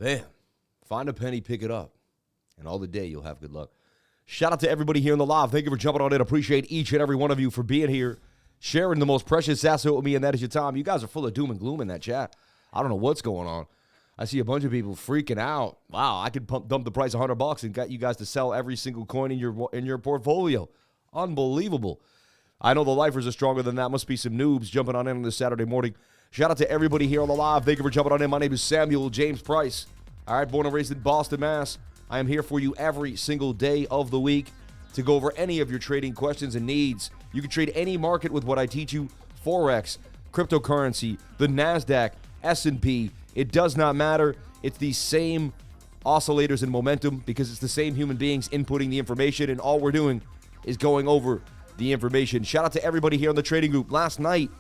Bam. Find a penny, pick it up. And all the day you'll have good luck. Shout out to everybody here in the live. Thank you for jumping on in. Appreciate each and every one of you for being here, sharing the most precious asset with me, and that is your time. You guys are full of doom and gloom in that chat. I don't know what's going on. I see a bunch of people freaking out. Wow, I could dump the price $100 and got you guys to sell every single coin in your portfolio. Unbelievable. I know the lifers are stronger than that. Must be some noobs jumping on in this Saturday morning. Shout out to everybody here on the live. Thank you for jumping on in. My name is Samuel James Price. All right, born and raised in Boston, Mass. I am here for you every single day of the week to go over any of your trading questions and needs. You can trade any market with what I teach you. Forex, cryptocurrency, the NASDAQ, S&P. It does not matter. It's the same oscillators and momentum because it's the same human beings inputting the information, and all we're doing is going over the information. Shout out to everybody here on the trading group. Last night,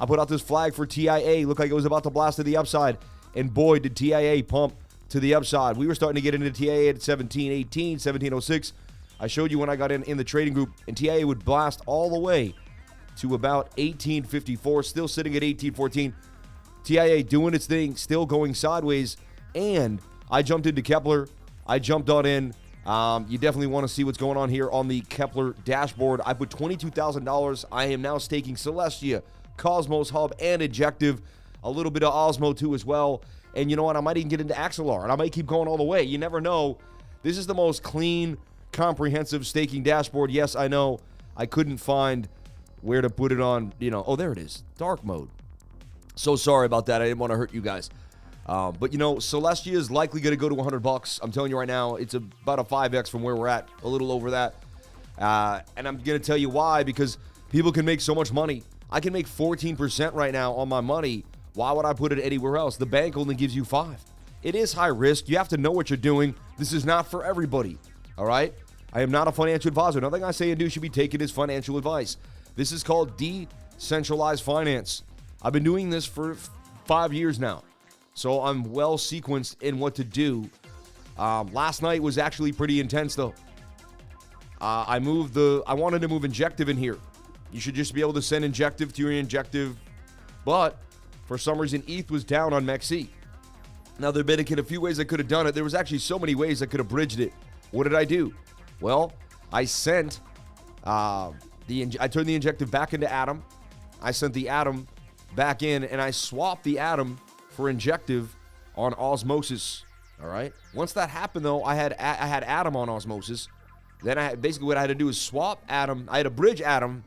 I put out this flag for TIA. Looked like it was about to blast to the upside, and boy, did TIA pump to the upside. We were starting to get into TIA at 1718, 1706. I showed you when I got in the trading group, and TIA would blast all the way to about 1854, still sitting at 1814. TIA doing its thing, still going sideways, and I jumped into Kepler. I jumped on in. You definitely want to see what's going on here on the Kepler dashboard. I put $22,000. I am now staking Celestia, Cosmos Hub, and Injective. A little bit of Osmo too as well. And you know what? I might even get into Axelar, and I might keep going all the way. You never know. This is the most clean, comprehensive staking dashboard. Yes, I know. I couldn't find where to put it on, Oh, there it is. Dark mode. So sorry about that. I didn't want to hurt you guys. But, Celestia is likely going to go to $100. I'm telling you right now, it's about a 5X from where we're at, a little over that. And I'm going to tell you why, because people can make so much money. I can make 14% right now on my money. Why would I put it anywhere else? The bank only gives you 5. It is high risk. You have to know what you're doing. This is not for everybody, all right? I am not a financial advisor. Nothing I say and do should be taken as financial advice. This is called decentralized finance. I've been doing this for 5 years now, so I'm well sequenced in what to do. Last night was actually pretty intense, though. I wanted to move Injective in here. You should just be able to send Injective to your Injective, but for some reason, ETH was down on MEXC. Now, there have been a few ways I could have done it. There was actually so many ways I could have bridged it. What did I do? Well, I sent I turned the Injective back into Atom. I sent the Atom back in, and I swapped the Atom for Injective on Osmosis. All right. Once that happened, though, I had Atom on Osmosis. Then basically what I had to do is swap Atom. I had to bridge Atom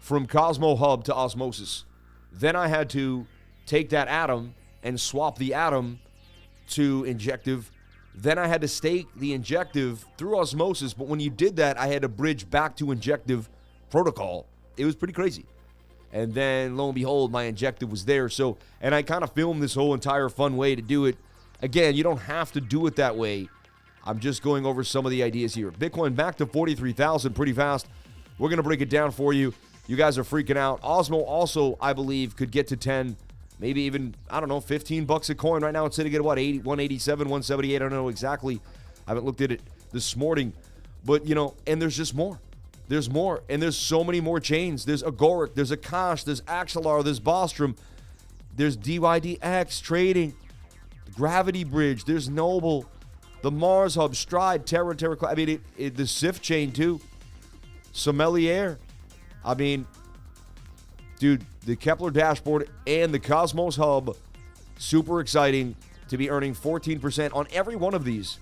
from Cosmo Hub to Osmosis. Then I had to take that Atom and swap the Atom to Injective. Then I had to stake the Injective through Osmosis. But when you did that, I had to bridge back to Injective protocol. It was pretty crazy. And then, lo and behold, my Injective was there. So, and I kind of filmed this whole entire fun way to do it. Again, you don't have to do it that way. I'm just going over some of the ideas here. Bitcoin back to 43,000 pretty fast. We're going to break it down for you. You guys are freaking out. Osmo also, I believe, could get to 10, maybe even, I don't know, $15 a coin. Right now it's sitting at what, 187, 178. I don't know exactly. I haven't looked at it this morning. But, and there's just more. There's more. And there's so many more chains. There's Agoric, there's Akash, there's Axelar, there's Bostrom, there's DYDX trading, Gravity Bridge, there's Noble, the Mars Hub, Stride, Terra. I mean, the SIF chain too. Sommelier. I mean, dude, the Kepler dashboard and the Cosmos Hub, super exciting to be earning 14% on every one of these.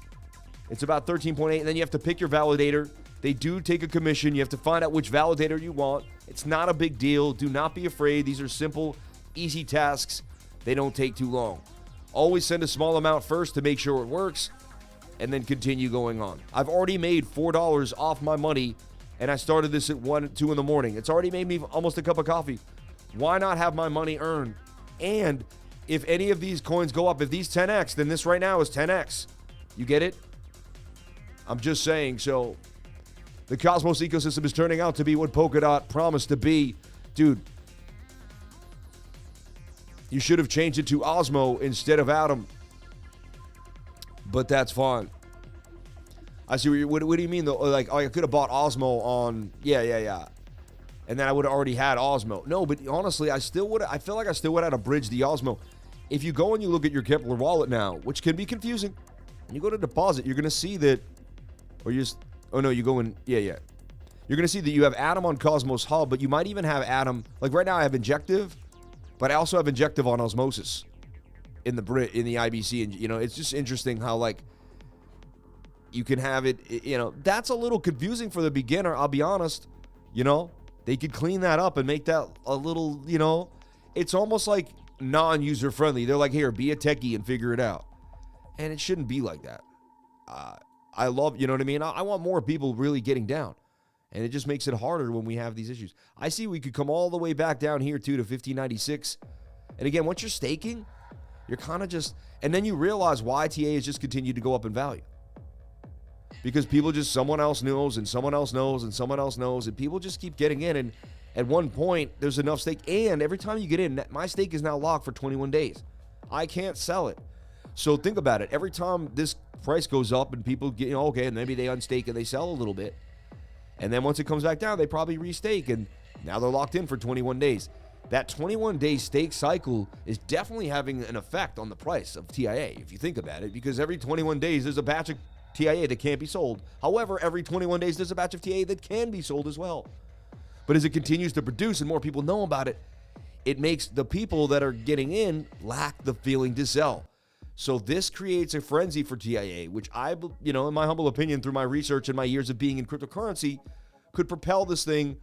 It's about 13.8, and then you have to pick your validator. They do take a commission. You have to find out which validator you want. It's not a big deal. Do not be afraid. These are simple, easy tasks. They don't take too long. Always send a small amount first to make sure it works, and then continue going on. I've already made $4 off my money, and I started this at 1, 2 in the morning. It's already made me almost a cup of coffee. Why not have my money earned? And if any of these coins go up, if these 10x, then this right now is 10x. You get it? I'm just saying. So the Cosmos ecosystem is turning out to be what Polkadot promised to be. Dude, you should have changed it to Osmo instead of Atom. But that's fine. I see what do you mean though? Like, I could have bought Osmo on, yeah. And then I would have already had Osmo. No, but honestly, I feel like I still would have had to bridge the Osmo. if you go and you look at your Kepler wallet now, which can be confusing, and you go to deposit, you're going to see that, or you just, oh no, you go in, yeah. You're going to see that you have Atom on Cosmos Hub, but you might even have Atom, like right now I have Injective, but I also have Injective on Osmosis in the IBC, and it's just interesting how like you can have it, that's a little confusing for the beginner, I'll be honest. They could clean that up and make that a little, it's almost like non-user friendly. They're like, here, be a techie and figure it out. And it shouldn't be like that. I love, you know what I mean? I want more people really getting down. And it just makes it harder when we have these issues. I see we could come all the way back down here too to 1596. And again, once you're staking, you're kind of just, and then you realize why TA has just continued to go up in value. Because people just, someone else knows, and someone else knows, and someone else knows, and people just keep getting in. And at one point, there's enough stake. And every time you get in, my stake is now locked for 21 days. I can't sell it. So think about it. Every time this price goes up and people get, okay, and maybe they unstake and they sell a little bit. And then once it comes back down, they probably restake. And now they're locked in for 21 days. That 21-day stake cycle is definitely having an effect on the price of TIA, if you think about it. Because every 21 days, there's a batch of TIA that can't be sold. However, every 21 days, there's a batch of TIA that can be sold as well. But as it continues to produce and more people know about it, it makes the people that are getting in lack the feeling to sell. So this creates a frenzy for TIA, which I, in my humble opinion, through my research and my years of being in cryptocurrency, could propel this thing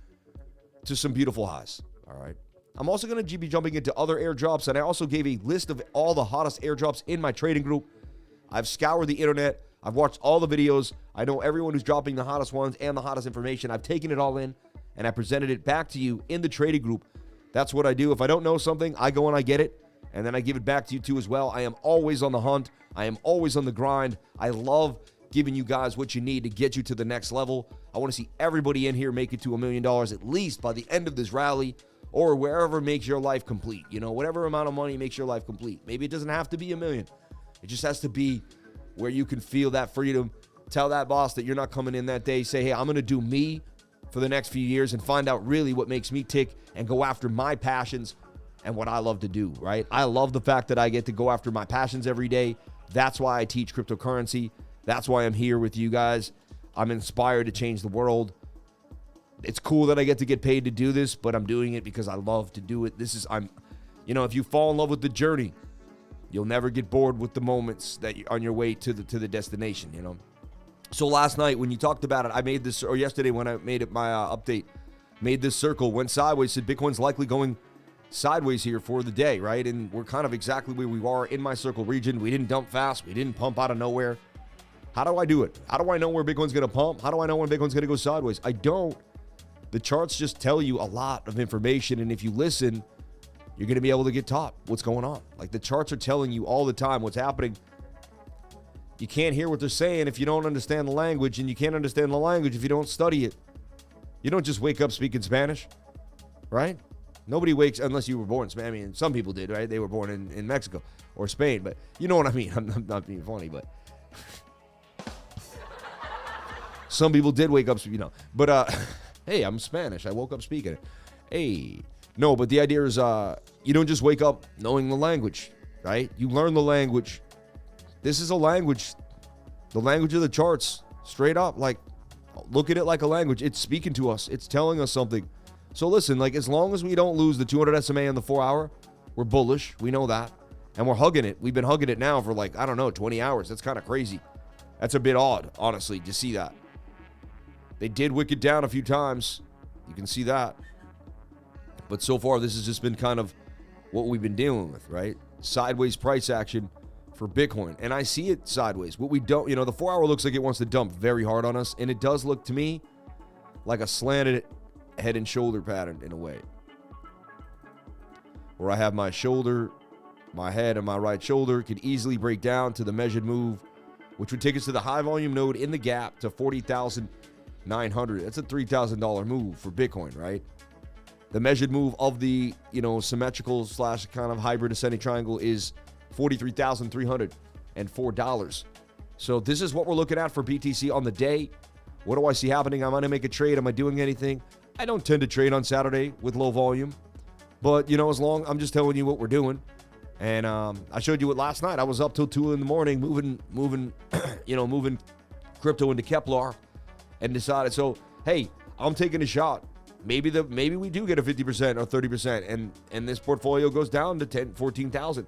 to some beautiful highs. All right. I'm also going to be jumping into other airdrops, and I also gave a list of all the hottest airdrops in my trading group. I've scoured the internet. I've watched all the videos. I know everyone who's dropping the hottest ones and the hottest information. I've taken it all in, and I presented it back to you in the trading group. That's what I do. If I don't know something, I go and I get it, and then I give it back to you too as well. I am always on the hunt. I am always on the grind. I love giving you guys what you need to get you to the next level. I want to see everybody in here make it to $1 million at least by the end of this rally, or wherever makes your life complete. Whatever amount of money makes your life complete. Maybe it doesn't have to be $1 million. It just has to be where you can feel that freedom. Tell that boss that you're not coming in that day. Say, hey, I'm going to do me for the next few years and find out really what makes me tick and go after my passions and what I love to do, right? I love the fact that I get to go after my passions every day. That's why I teach cryptocurrency. That's why I'm here with you guys. I'm inspired to change the world. It's cool that I get to get paid to do this, but I'm doing it because I love to do it. If you fall in love with the journey, you'll never get bored with the moments that you're on your way to the destination, So last night when you talked about it, I made this, or yesterday when I made it my update, made this circle, went sideways, said Bitcoin's likely going sideways here for the day, right? And we're kind of exactly where we are in my circle region. We didn't dump fast. We didn't pump out of nowhere. How do I do it? How do I know where Bitcoin's going to pump? How do I know when Bitcoin's going to go sideways? I don't. The charts just tell you a lot of information, and if you listen, you're going to be able to get taught what's going on. Like the charts are telling you all the time what's happening. You can't hear what they're saying if you don't understand the language, and you can't understand the language if you don't study it. You don't just wake up speaking Spanish, right? Nobody wakes, unless you were born, I mean, some people did, right? They were born in Mexico or Spain, but you know what I mean. I'm not being funny, but some people did wake up, But hey, I'm Spanish. I woke up speaking it. Hey. No, but the idea is you don't just wake up knowing the language, right? You learn the language. This is a language. The language of the charts, straight up. Like, look at it like a language. It's speaking to us. It's telling us something. So listen, as long as we don't lose the 200 SMA in the 4 hour, we're bullish. We know that. And we're hugging it. We've been hugging it now for 20 hours. That's kind of crazy. That's a bit odd, honestly, to see that. They did wick it down a few times. You can see that. But so far, this has just been kind of what we've been dealing with, right? Sideways price action for Bitcoin. And I see it sideways. What we don't, the 4 hour looks like it wants to dump very hard on us. And it does look to me like a slanted head and shoulder pattern in a way. Where I have my shoulder, my head, and my right shoulder could easily break down to the measured move, which would take us to the high volume node in the gap to 40,900. That's a $3,000 move for Bitcoin, right? The measured move of the, symmetrical / kind of hybrid ascending triangle is $43,304. So this is what we're looking at for BTC on the day. What do I see happening? I'm going to make a trade. Am I doing anything? I don't tend to trade on Saturday with low volume. But, I'm just telling you what we're doing. And I showed you it last night. I was up till 2 in the morning moving crypto into Kepler, and decided, so hey, I'm taking a shot. Maybe we do get a 50% or 30%, and this portfolio goes down to 10, 14,000.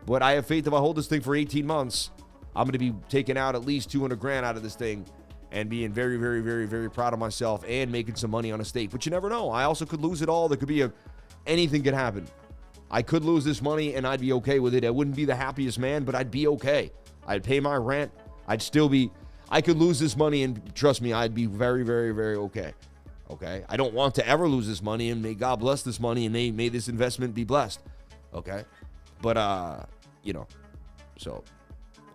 But I have faith if I hold this thing for 18 months, I'm going to be taking out at least 200 grand out of this thing and being very, very, very, very proud of myself and making some money on a stake. But you never know. I also could lose it all. There could be anything could happen. I could lose this money and I'd be okay with it. I wouldn't be the happiest man, but I'd be okay. I'd pay my rent. I could lose this money, and trust me, I'd be very, very, very okay. Okay? I don't want to ever lose this money, and may God bless this money, and may this investment be blessed. Okay? But, so.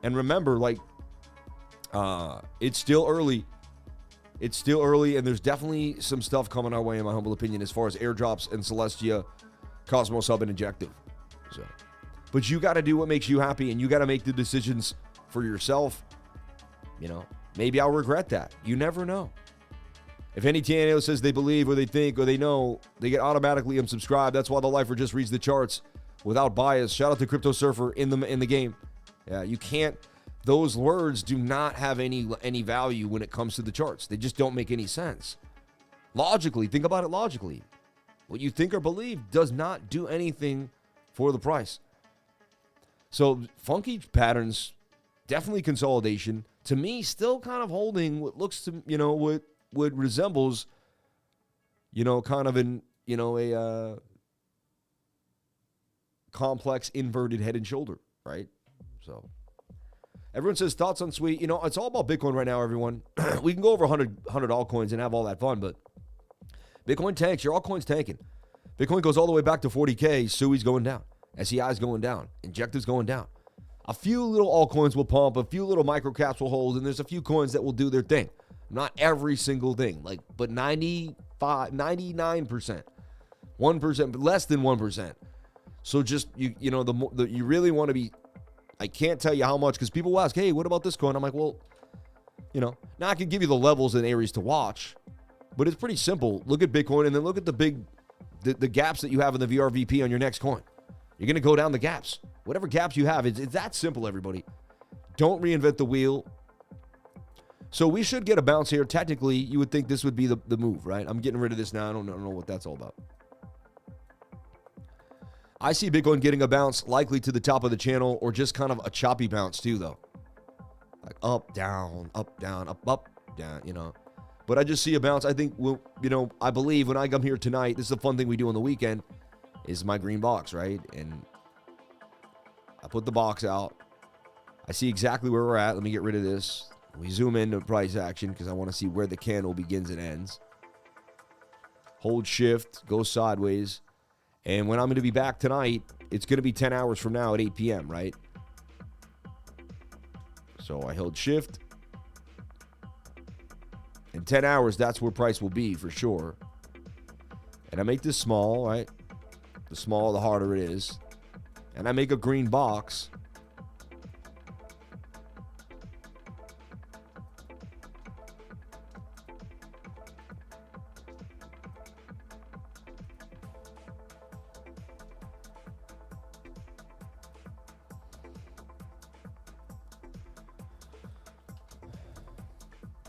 And remember, it's still early. It's still early, and there's definitely some stuff coming our way, in my humble opinion, as far as airdrops and Celestia, Cosmos Hub, and Injective. So, but you got to do what makes you happy, and you got to make the decisions for yourself. Maybe I'll regret that. You never know. If any TNO says they believe or they think or they know, they get automatically unsubscribed. That's why the lifer just reads the charts without bias. Shout out to Crypto Surfer in the game. Yeah, you can't. Those words do not have any value when it comes to the charts. They just don't make any sense. Logically, think about it logically. What you think or believe does not do anything for the price. So funky patterns, definitely consolidation. To me, still kind of holding what looks to, what resembles, kind of a complex inverted head and shoulder, right? So everyone says thoughts on Sweet. It's all about Bitcoin right now, everyone. We can go over 100 altcoins and have all that fun, but Bitcoin tanks. Your altcoin's tanking. Bitcoin goes all the way back to 40K. SUI's going down. SEI's going down. Injective's going down. A few little altcoins will pump. A few little microcaps will hold, and there's a few coins that will do their thing. Not every single thing, but 99%, 1%, but less than 1%. So just you really want to be. I can't tell you how much, because people will ask, hey, what about this coin? I'm like, well, now I can give you the levels and areas to watch, but it's pretty simple. Look at Bitcoin and then look at the gaps that you have in the VRVP on your next coin. You're going to go down the gaps. Whatever gaps you have, it's that simple, everybody. Don't reinvent the wheel. So we should get a bounce here. Technically, you would think this would be the move, right? I'm getting rid of this now. I don't know what that's all about. I see Bitcoin getting a bounce likely to the top of the channel, or just kind of a choppy bounce too, though. Like up, down, up, down, up, down, But I just see a bounce. I think, I believe when I come here tonight, this is a fun thing we do on the weekend, is my green box, right? And I put the box out. I see exactly where we're at. Let me get rid of this. We zoom into price action because I want to see where the candle begins and ends. Hold shift, go sideways. And when I'm going to be back tonight, it's going to be 10 hours from now at 8 p.m., right? So I held shift. In 10 hours, that's where price will be for sure. And I make this small, right? The smaller, the harder it is. And I make a green box.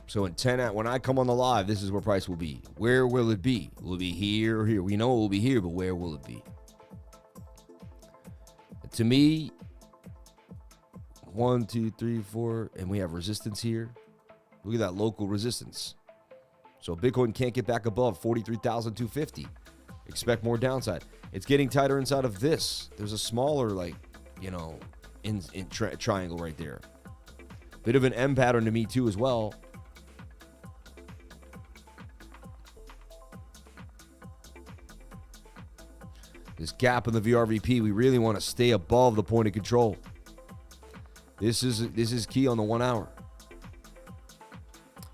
So in 10, when I come on the live, this is where price will be. Where will it be? Will it be here or here? We know it will be here, but where will it be? To me, 1, 2, 3, 4, and we have resistance here. Look at that local resistance. So Bitcoin can't get back above 43,250. Expect more downside. It's getting tighter inside of this. There's a smaller, triangle right there. Bit of an M pattern to me too as well. This gap in the VRVP, we really want to stay above the point of control. This is key on the 1 hour.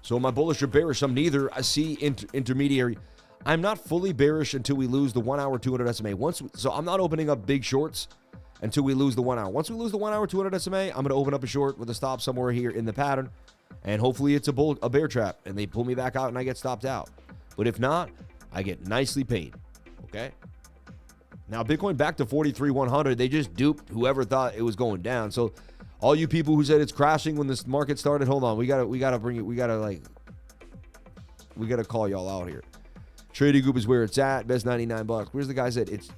So am I bullish or bearish? I'm neither. I see intermediary. I'm not fully bearish until we lose the 1 hour 200 SMA. So I'm not opening up big shorts until we lose the 1 hour. Once we lose the 1 hour 200 SMA, I'm going to open up a short with a stop somewhere here in the pattern, and hopefully it's a bear trap and they pull me back out and I get stopped out. But if not, I get nicely paid. Okay. Now, Bitcoin back to 43,100. They just duped whoever thought it was going down. So all you people who said it's crashing when this market started, hold on. We gotta call y'all out here. Trading Group is where it's at. Best $99. Where's the guy said it's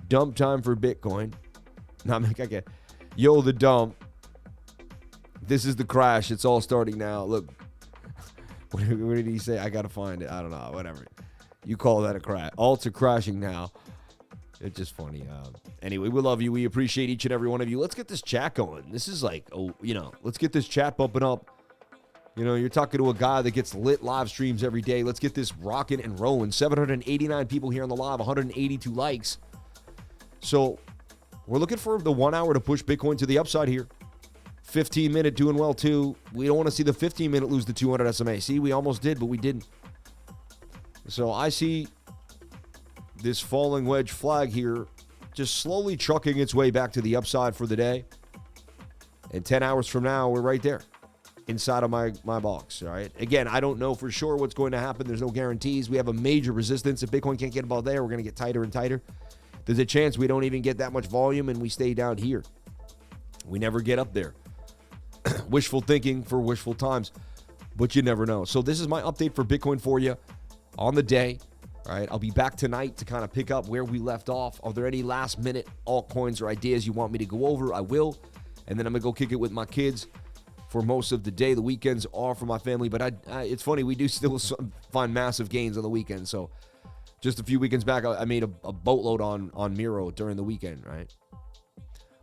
dump time for Bitcoin? Okay. Yo, the dump. This is the crash. It's all starting now. Look, what did he say? I gotta find it. I don't know. Whatever. You call that a crash? Alts are crashing now. It's just funny. Anyway, we love you. We appreciate each and every one of you. Let's get this chat going. This is like, let's get this chat bumping up. You're talking to a guy that gets lit live streams every day. Let's get this rocking and rolling. 789 people here on the live, 182 likes. So we're looking for the 1 hour to push Bitcoin to the upside here. 15-minute doing well, too. We don't want to see the 15-minute lose the 200 SMA. See, we almost did, but we didn't. So I see this falling wedge flag here just slowly trucking its way back to the upside for the day. And 10 hours from now, we're right there inside of my box, all right? Again, I don't know for sure what's going to happen. There's no guarantees. We have a major resistance. If Bitcoin can't get above there, we're going to get tighter and tighter. There's a chance we don't even get that much volume and we stay down here. We never get up there. Wishful thinking for wishful times, but you never know. So this is my update for Bitcoin for you on the day. All right, I'll be back tonight to kind of pick up where we left off. Are there any last minute altcoins or ideas you want me to go over? I will. And then I'm going to go kick it with my kids for most of the day. The weekends are for my family, but it's funny, we do still find massive gains on the weekend. So just a few weekends back, I made a boatload on MYRO during the weekend, right?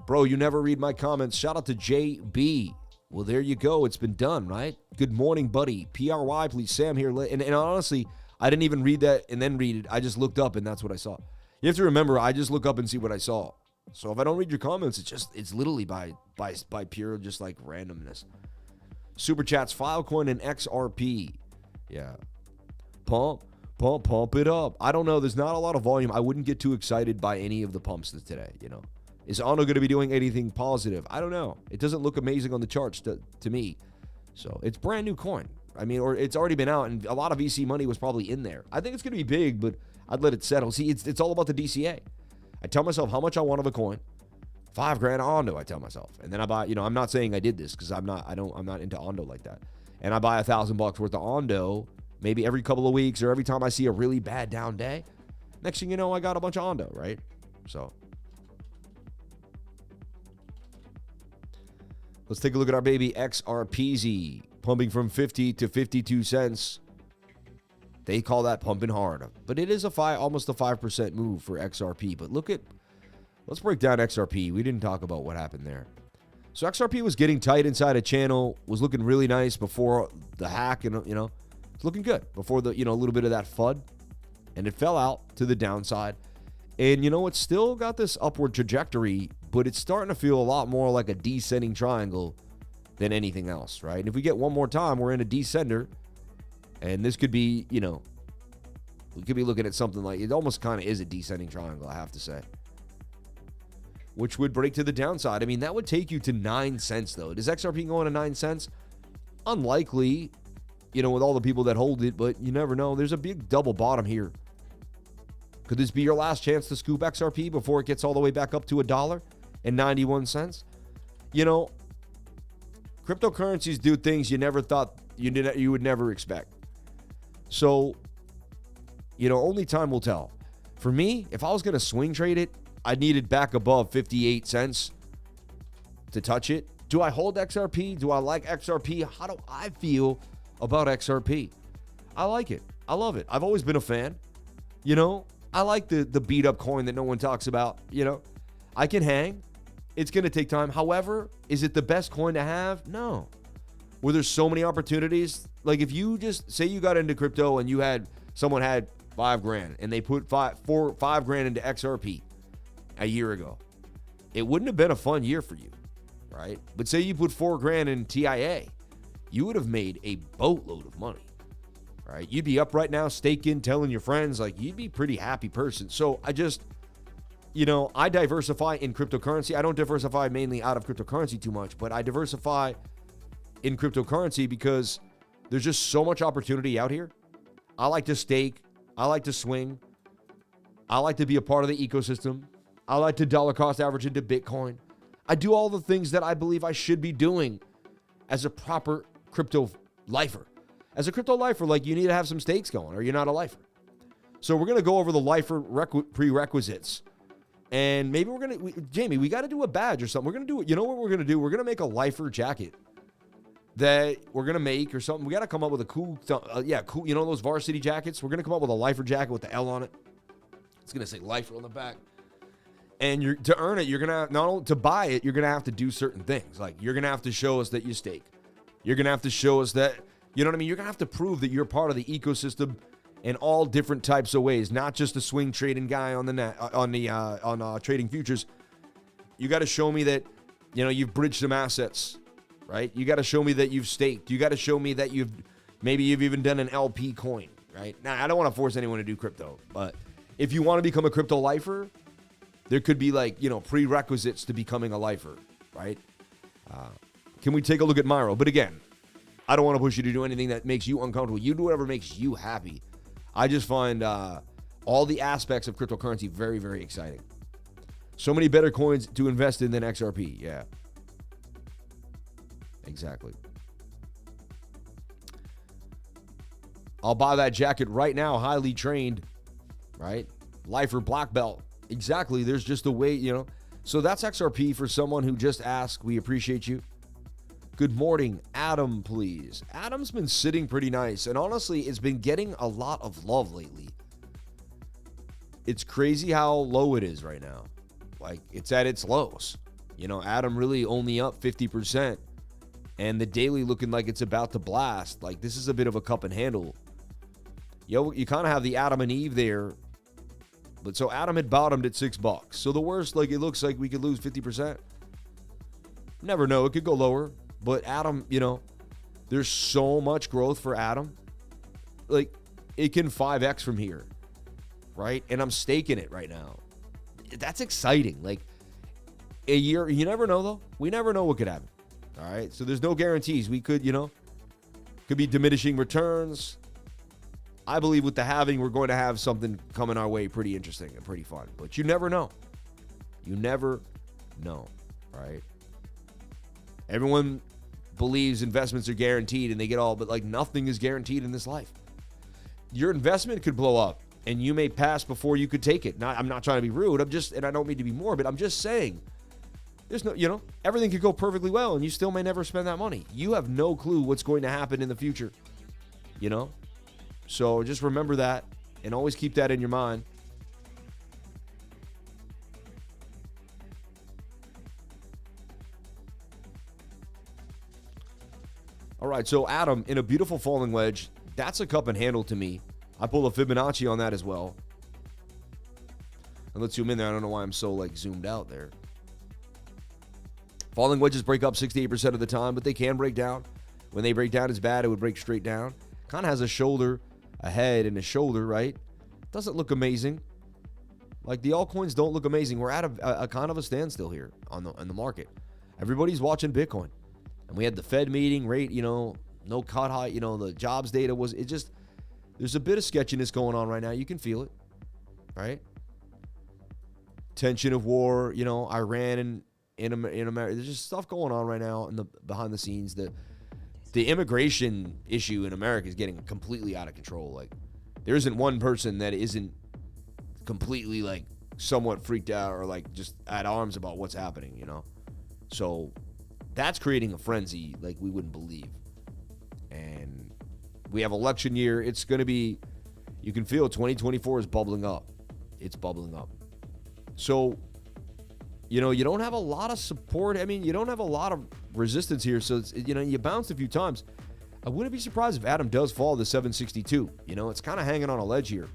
Bro, you never read my comments. Shout out to JB. Well, there you go. It's been done, right? Good morning, buddy. PRY, please. Sam here. And honestly, I didn't even read that and then read it. I just looked up and that's what I saw. You have to remember, I just look up and see what I saw. So if I don't read your comments, it's literally by pure just like randomness. Super chats, Filecoin and XRP. Yeah. Pump it up. I don't know. There's not a lot of volume. I wouldn't get too excited by any of the pumps today, Is Ondo going to be doing anything positive? I don't know. It doesn't look amazing on the charts to me. So it's brand new coin. I mean, or it's already been out, and a lot of VC money was probably in there. I think it's going to be big, but I'd let it settle. See, it's all about the DCA. I tell myself how much I want of a coin. $5,000 Ondo, I tell myself. And then I buy, I'm not saying I did this because I'm not into Ondo like that. And I buy $1,000 worth of Ondo maybe every couple of weeks or every time I see a really bad down day. Next thing you know, I got a bunch of Ondo, right? So let's take a look at our baby XRPZ, pumping from 50 to 52 cents. They call that pumping hard, but it is almost a 5% move for XRP. But let's break down XRP. We didn't talk about what happened there. So XRP was getting tight inside a channel, was looking really nice before the hack, and it's looking good before the a little bit of that FUD, and it fell out to the downside. And it's still got this upward trajectory, but it's starting to feel a lot more like a descending triangle than anything else, right? And if we get one more time, we're in a descender, and this could be, we could be looking at something like, it almost kind of is a descending triangle, I have to say, which would break to the downside. I mean, that would take you to 9 cents, though. Does XRP go to 9 cents? Unlikely, with all the people that hold it, but you never know. There's a big double bottom here. Could this be your last chance to scoop XRP before it gets all the way back up to $1.91? Cryptocurrencies do things you never thought you would never expect. So, only time will tell. For me, if I was going to swing trade it, I needed back above 58 cents to touch it. Do I hold XRP? Do I like XRP? How do I feel about XRP? I like it. I love it. I've always been a fan. I like the beat up coin that no one talks about. I can hang. It's going to take time. However, is it the best coin to have? No. Where there's so many opportunities. Like if you just say you got into crypto and someone had $5,000 and they put $5,000 into XRP a year ago, it wouldn't have been a fun year for you, right? But say you put $4,000 in TIA, you would have made a boatload of money, right? You'd be up right now staking, telling your friends, like you'd be a pretty happy person. So I just, I diversify in cryptocurrency. I don't diversify mainly out of cryptocurrency too much, but I diversify in cryptocurrency because there's just so much opportunity out here. I like to stake. I like to swing. I like to be a part of the ecosystem. I like to dollar cost average into Bitcoin. I do all the things that I believe I should be doing as a proper crypto lifer. As a crypto lifer, like, you need to have some stakes going or you're not a lifer. So we're going to go over the lifer prerequisites. And maybe Jamie, we got to do a badge or something. We're going to do it. You know what we're going to do? We're going to make a lifer jacket that we're going to make or something. We got to come up with a cool. You know those varsity jackets? We're going to come up with a lifer jacket with the L on it. It's going to say lifer on the back. And to earn it, you're going to, not only to buy it, you're going to have to do certain things. Like, you're going to have to show us that you stake. You're going to have to show us that, you know what I mean? You're going to have to prove that you're part of the ecosystem in all different types of ways, not just a swing trading guy on the net, on trading futures. You got to show me that, you know, you've bridged some assets, right? You got to show me that you've staked. You got to show me that you've even done an LP coin, right? Now, I don't want to force anyone to do crypto, but if you want to become a crypto lifer, there could be, like, you know, prerequisites to becoming a lifer, right? Can we take a look at MYRO? But again, I don't want to push you to do anything that makes you uncomfortable. You do whatever makes you happy. I just find all the aspects of cryptocurrency very, very exciting. So many better coins to invest in than XRP. Yeah. Exactly. I'll buy that jacket right now, highly trained, right? Lifer black belt. Exactly. There's just a way, you know. So that's XRP for someone who just asked. We appreciate you. Good morning, Adam, please. Adam's been sitting pretty nice, and honestly, it's been getting a lot of love lately. It's crazy how low it is right now. Like, it's at its lows. You know, Adam really only up 50%, and the daily looking like it's about to blast. Like, this is a bit of a cup and handle. Yo, you kind of have the Adam and Eve there. But so Adam had bottomed at $6. So the worst, like, it looks like we could lose 50%. Never know. It could go lower. But Adam, you know, there's so much growth for Adam. Like, it can 5x from here, right? And I'm staking it right now. That's exciting. Like, a year, you never know, though. We never know what could happen, all right? So there's no guarantees. We could, you know, could be diminishing returns. I believe with the halving, we're going to have something coming our way pretty interesting and pretty fun. But you never know. You never know, right? Everyone believes investments are guaranteed and they get all, but like nothing is guaranteed in this life. Your investment could blow up and you may pass before you could take it. I'm not trying to be rude. And I don't mean to be morbid. I'm just saying there's no, you know, everything could go perfectly well and you still may never spend that money. You have no clue what's going to happen in the future, you know? So just remember that and always keep that in your mind. All right, so Adam, in a beautiful falling wedge, that's a cup and handle to me. I pull a Fibonacci on that as well. And let's zoom in there. I don't know why I'm so, like, zoomed out there. Falling wedges break up 68% of the time, but they can break down. When they break down, it's bad. It would break straight down. Kind of has a shoulder, a head, and a shoulder, right? Doesn't look amazing. Like, the altcoins don't look amazing. We're at a kind of a standstill here on the market. Everybody's watching Bitcoin. And we had the Fed meeting, rate, you know, no cut high, you know, the jobs data was, it just, there's a bit of sketchiness going on right now. You can feel it, right? Tension of war, you know, Iran and in America. There's just stuff going on right now in the behind the scenes. The immigration issue in America is getting completely out of control. Like, there isn't one person that isn't completely, like, somewhat freaked out or, like, just at arms about what's happening, you know? So that's creating a frenzy like we wouldn't believe. And we have election year. It's going to be, you can feel 2024 is bubbling up. It's bubbling up. So, you know, you don't have a lot of support. I mean, you don't have a lot of resistance here. So, it's, you know, you bounced a few times. I wouldn't be surprised if Adam does fall to 762. You know, it's kind of hanging on a ledge here.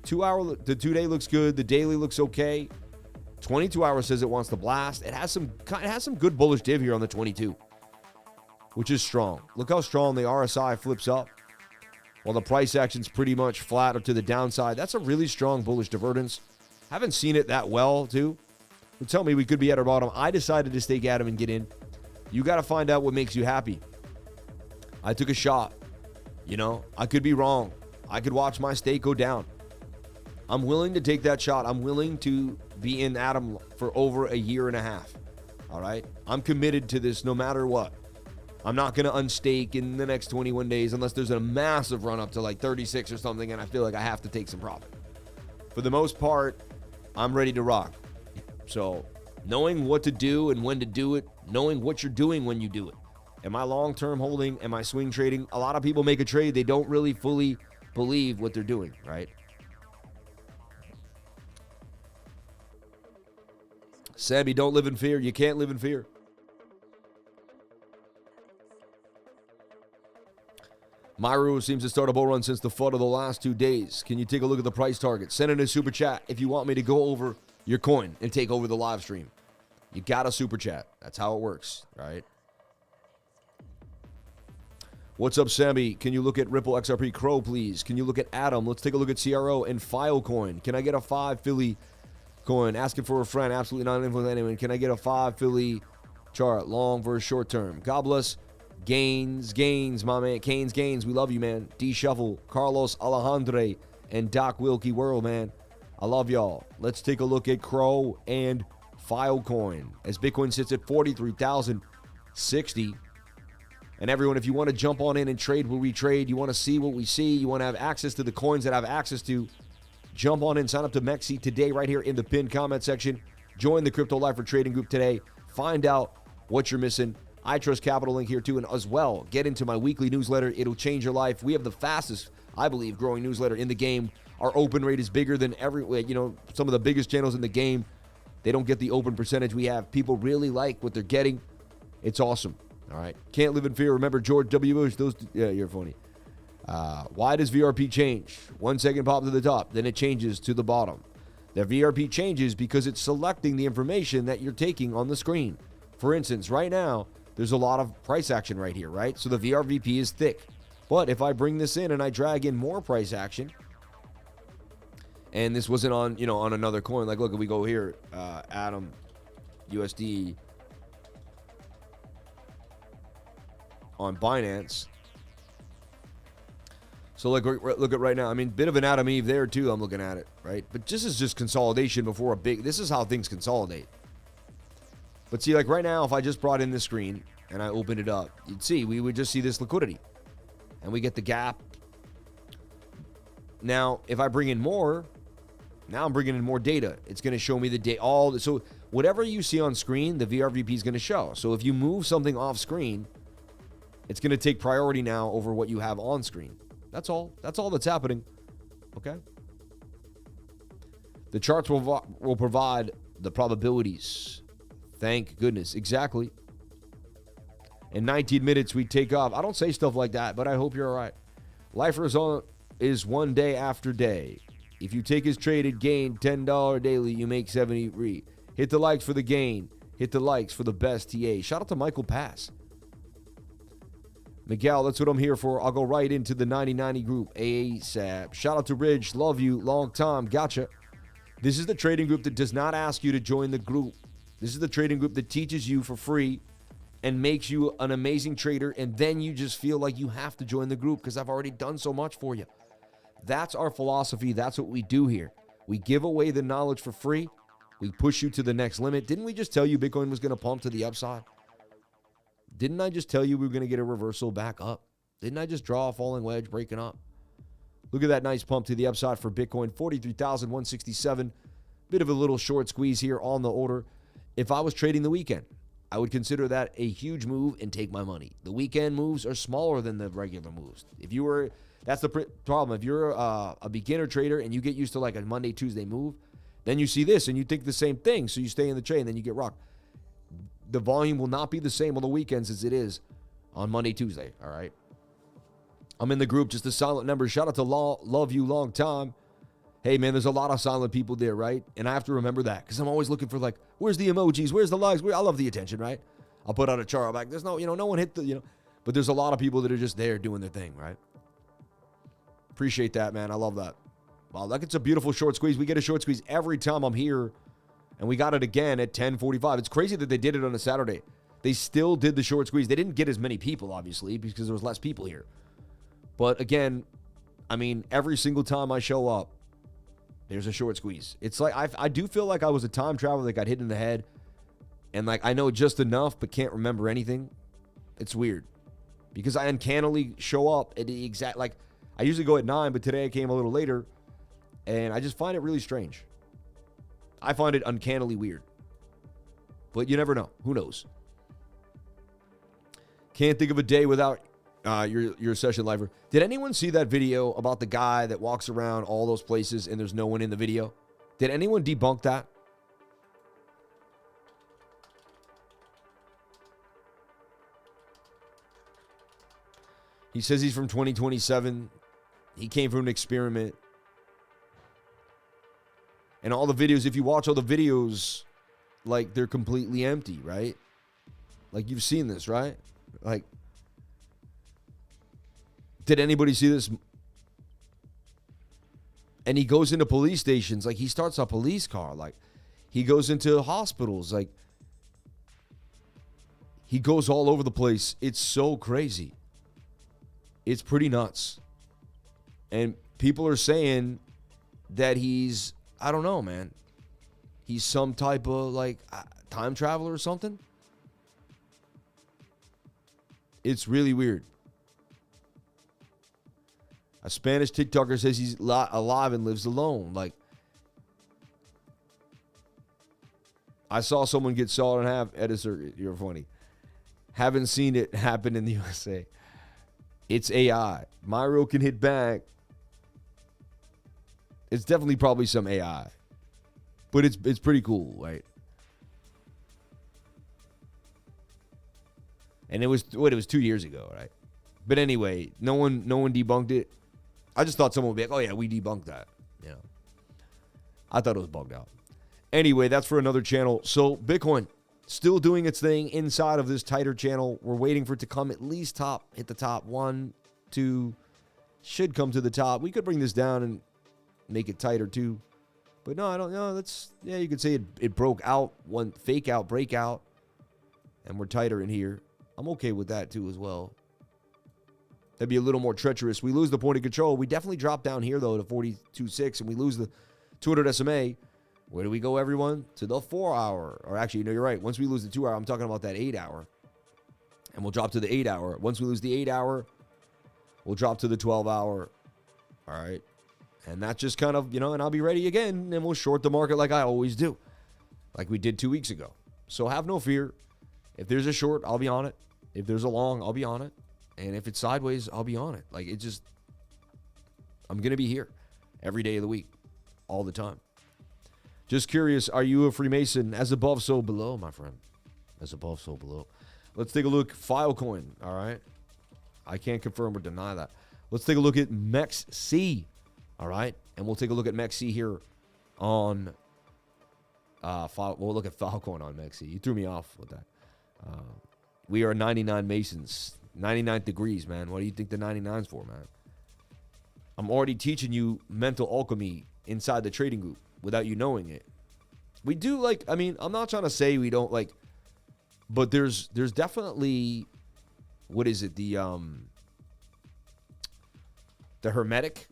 The 2-day looks good. The daily looks okay. 22 hours says it wants to blast. It has some good bullish div here on the 22, which is strong. Look how strong the RSI flips up while the price action's pretty much flat or to the downside. That's a really strong bullish divergence. Haven't seen it that well, too. But tell me we could be at our bottom. I decided to stake Adam and get in. You got to find out what makes you happy. I took a shot. You know, I could be wrong. I could watch my stake go down. I'm willing to take that shot. I'm willing to be in Atom for over a year and a half. All right? I'm committed to this no matter what. I'm not going to unstake in the next 21 days unless there's a massive run up to like 36 or something and I feel like I have to take some profit. For the most part, I'm ready to rock. So knowing what to do and when to do it, knowing what you're doing when you do it. Am I long-term holding? Am I swing trading? A lot of people make a trade. They don't really fully believe what they're doing, right? Sammy, don't live in fear. You can't live in fear. MYRO seems to start a bull run since the FUD of the last 2 days. Can you take a look at the price target? Send in a super chat if you want me to go over your coin and take over the live stream. You got a super chat. That's how it works, right? What's up, Sammy? Can you look at Ripple XRP Crow, please? Can you look at Atom? Let's take a look at CRO and Filecoin. Can I get a 5 Philly coin? Asking for a friend. Absolutely not influencing anyone. Can I get a 5 Philly chart? Long versus short term. God bless. Gains, my man. Gains. We love you, man. D Shuffle, Carlos Alejandre, and Doc Wilkie World, man. I love y'all. Let's take a look at Crow and Filecoin as Bitcoin sits at 43,060. And everyone, if you want to jump on in and trade where we trade, you want to see what we see, you want to have access to the coins that I have access to, jump on in, sign up to Mexi today right here in the pinned comment section. Join the Crypto Lifer Trading Group today. Find out what you're missing. I Trust Capital link here too, and as well, get into my weekly newsletter. It'll change your life. We have the fastest, I believe, growing newsletter in the game. Our open rate is bigger than some of the biggest channels in the game. They don't get the open percentage we have. People really like what they're getting. It's awesome. All right. Can't live in fear. Remember George W. Bush. You're funny. Why does VRP change? 1 second pop to the top, then it changes to the bottom. The VRP changes because it's selecting the information that you're taking on the screen. For instance, right now, there's a lot of price action right here, right? So the VRVP is thick. But if I bring this in and I drag in more price action, and this wasn't on, on another coin, like look, if we go here, Atom, USD, on Binance. So look at right now. I mean, bit of an Adam Eve there too. I'm looking at it, right? But this is just consolidation before this is how things consolidate. But see, like right now, if I just brought in the screen and I opened it up, you'd see, we would just see this liquidity. And we get the gap. Now, if I bring in more, now I'm bringing in more data. It's going to show me the data. So whatever you see on screen, the VRVP is going to show. So if you move something off screen, it's going to take priority now over what you have on screen. That's all. That's all that's happening. Okay? The charts will provide the probabilities. Thank goodness. Exactly. In 19 minutes, we take off. I don't say stuff like that, but I hope you're all right. Lifer is one day after day. If you take his traded gain $10 daily, you make 70. Hit the likes for the gain. Hit the likes for the best TA. Shout out to Michael Pass. Miguel, that's what I'm here for. I'll go right into the 9090 group ASAP. Shout out to Ridge. Love you. Long time. Gotcha. This is the trading group that does not ask you to join the group. This is the trading group that teaches you for free and makes you an amazing trader, and then you just feel like you have to join the group because I've already done so much for you. That's our philosophy. That's what we do here. We give away the knowledge for free. We push you to the next limit. Didn't we just tell you Bitcoin was going to pump to the upside? Didn't I just tell you we were going to get a reversal back up? Didn't I just draw a falling wedge breaking up? Look at that nice pump to the upside for Bitcoin, 43,167. Bit of a little short squeeze here on the order. If I was trading the weekend, I would consider that a huge move and take my money. The weekend moves are smaller than the regular moves. That's the problem. If you're a beginner trader and you get used to like a Monday, Tuesday move, then you see this and you think the same thing. So you stay in the trade and then you get rocked. The volume will not be the same on the weekends as it is on Monday, Tuesday. All right. I'm in the group, just a silent number. Shout out to Love You Long Time. Hey, man, there's a lot of silent people there, right? And I have to remember that because I'm always looking for like, where's the emojis? Where's the likes? I love the attention, right? I'll put out a chart back. There's no one hit the, but there's a lot of people that are just there doing their thing, right? Appreciate that, man. I love that. Wow, like it's a beautiful short squeeze. We get a short squeeze every time I'm here, and we got it again at 10:45. It's crazy that they did it on a Saturday. They still did the short squeeze. They didn't get as many people, obviously, because there was less people here. But again, I mean, every single time I show up, There's a short squeeze. It's like I do feel like I was a time traveler that got hit in the head, and like I know just enough but can't remember anything. It's weird because I uncannily show up at the exact, like I usually go at 9, but today I came a little later, and I just find it really strange. I find it uncannily weird, but you never know. Who knows? Can't think of a day without your session lifer. Did anyone see that video about the guy that walks around all those places and there's no one in the video? Did anyone debunk that? He says he's from 2027. He came from an experiment. And all the videos, if you watch all the videos, like they're completely empty, right? Like you've seen this, right? Like, did anybody see this? And he goes into police stations, like he starts a police car, like he goes into hospitals, like he goes all over the place. It's so crazy. It's pretty nuts. And people are saying that he's, I don't know, man. He's some type of like time traveler or something. It's really weird. A Spanish TikToker says he's alive and lives alone. Like, I saw someone get sawed in half. Editor, you're funny. Haven't seen it happen in the USA. It's AI. MYRO can hit back. It's definitely probably some AI. But it's pretty cool, right? And it was 2 years ago, right? But anyway, no one debunked it. I just thought someone would be like, oh yeah, we debunked that. You know. I thought it was bugged out. Anyway, that's for another channel. So Bitcoin still doing its thing inside of this tighter channel. We're waiting for it to come at least hit the top 1, 2, should come to the top. We could bring this down and make it tighter too. But no, I don't know. Yeah, you could say it broke out, one fake out, breakout, and we're tighter in here. I'm okay with that too as well. That'd be a little more treacherous. We lose the point of control. We definitely drop down here though to 42.6, and we lose the 200 SMA. Where do we go, everyone? To the 4 hour. Or actually, no, you're right. Once we lose the 2 hour, I'm talking about that 8 hour. And we'll drop to the 8 hour. Once we lose the 8 hour, we'll drop to the 12 hour. All right. And that's just kind of, and I'll be ready again, and we'll short the market like I always do, like we did 2 weeks ago. So have no fear. If there's a short, I'll be on it. If there's a long, I'll be on it. And if it's sideways, I'll be on it. Like, I'm going to be here every day of the week, all the time. Just curious, are you a Freemason? As above, so below, my friend. As above, so below. Let's take a look. Filecoin, all right? I can't confirm or deny that. Let's take a look at MEXC, all right? And we'll take a look at MEXC here on we'll look at Filecoin on MEXC. You threw me off with that. We are 99 Masons. 99 degrees, man. What do you think the 99's for, man? I'm already teaching you mental alchemy inside the trading group without you knowing it. We do I'm not trying to say we don't but there's definitely, what is it? The hermetic.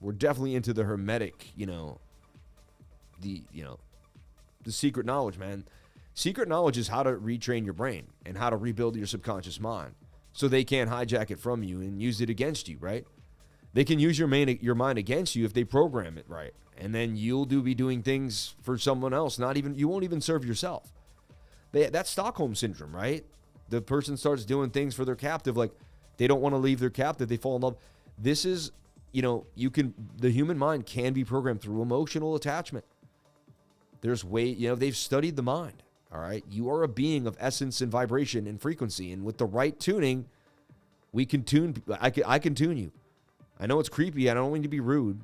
We're definitely into the hermetic, the secret knowledge, man. Secret knowledge is how to retrain your brain and how to rebuild your subconscious mind so they can't hijack it from you and use it against you, right? They can use your mind against you if they program it right. And then you'll be doing things for someone else. You won't even serve yourself. That's Stockholm syndrome, right? The person starts doing things for their captive, like they don't want to leave their captive. They fall in love. This is, the human mind can be programmed through emotional attachment. There's they've studied the mind. All right. You are a being of essence and vibration and frequency. And with the right tuning, we can tune. I can tune you. I know it's creepy. I don't mean to be rude.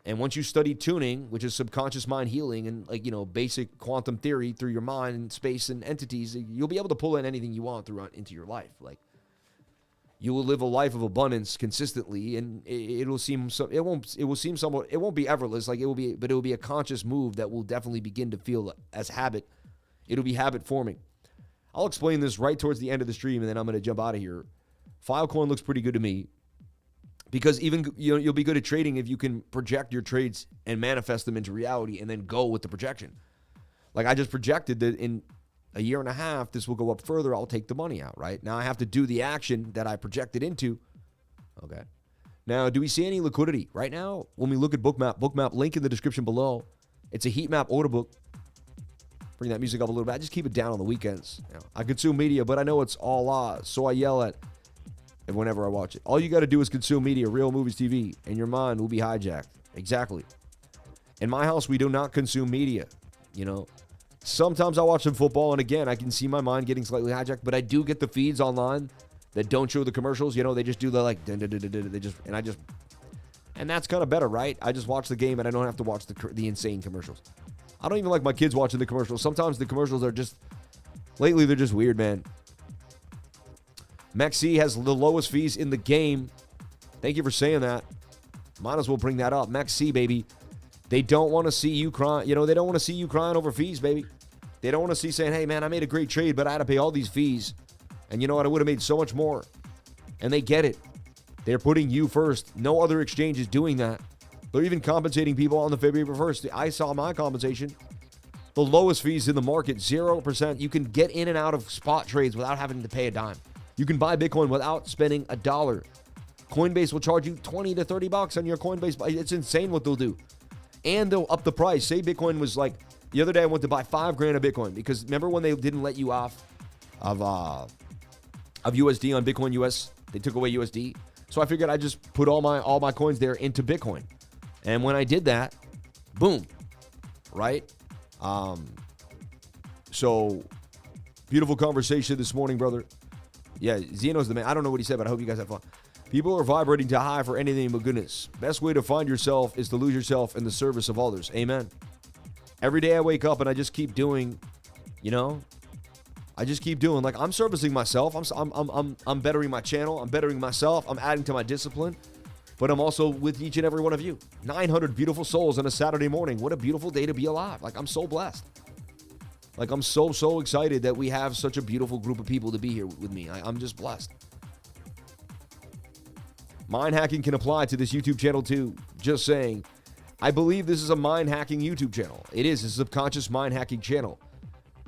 And once you study tuning, which is subconscious mind healing and basic quantum theory through your mind and space and entities, you'll be able to pull in anything you want into your life. Like, you will live a life of abundance consistently, and it won't be effortless, but it will be a conscious move that will definitely begin to feel as habit. It'll be habit forming. I'll explain this right towards the end of the stream, and then I'm going to jump out of here. Filecoin looks pretty good to me. Because even you'll be good at trading if you can project your trades and manifest them into reality and then go with the projection. Like I just projected that in a year and a half, this will go up further. I'll take the money out, right? Now I have to do the action that I projected into. Okay. Now, do we see any liquidity? Right now, when we look at BOOKMAP, link in the description below. It's a heat map order book. Bring that music up a little bit. I just keep it down on the weekends. I consume media, but I know it's all lies, so I yell at it whenever I watch it. All you got to do is consume media, real movies, TV, and your mind will be hijacked. Exactly. In my house, we do not consume media. Sometimes I watch some football, and again, I can see my mind getting slightly hijacked, but I do get the feeds online that don't show the commercials. They just do the like, and that's kind of better, right? I just watch the game, and I don't have to watch the insane commercials. I don't even like my kids watching the commercials. Sometimes the commercials are lately they're just weird, man. MEXC has the lowest fees in the game. Thank you for saying that. Might as well bring that up. MEXC, baby. They don't want to see you crying. They don't want to see you crying over fees, baby. They don't want to see saying, hey, man, I made a great trade, but I had to pay all these fees. And you know what? I would have made so much more. And they get it. They're putting you first. No other exchange is doing that. They're even compensating people on the February 1st. I saw my compensation. The lowest fees in the market, 0%. You can get in and out of spot trades without having to pay a dime. You can buy Bitcoin without spending $1. Coinbase will charge you $20 to $30 on your Coinbase. It's insane what they'll do. And they'll up the price. Say Bitcoin was like, the other day I went to buy $5,000 of Bitcoin because remember when they didn't let you off of USD on Bitcoin US? They took away USD. So I figured I'd just put all my coins there into Bitcoin. And when I did that, boom, right? So beautiful conversation this morning, brother. Yeah, Zeno's the man. I don't know what he said, but I hope you guys have fun. People are vibrating to high for anything but goodness. Best way to find yourself is to lose yourself in the service of others. Amen. Every day I wake up and I just keep doing, I just keep doing. Like I'm servicing myself. I'm bettering my channel. I'm bettering myself. I'm adding to my discipline. But I'm also with each and every one of you. 900 beautiful souls on a Saturday morning. What a beautiful day to be alive. Like I'm so blessed. Like I'm so excited that we have such a beautiful group of people to be here with me. I'm just blessed. Mind hacking can apply to this YouTube channel too. Just saying. I believe this is a mind hacking YouTube channel. It is a subconscious mind hacking channel.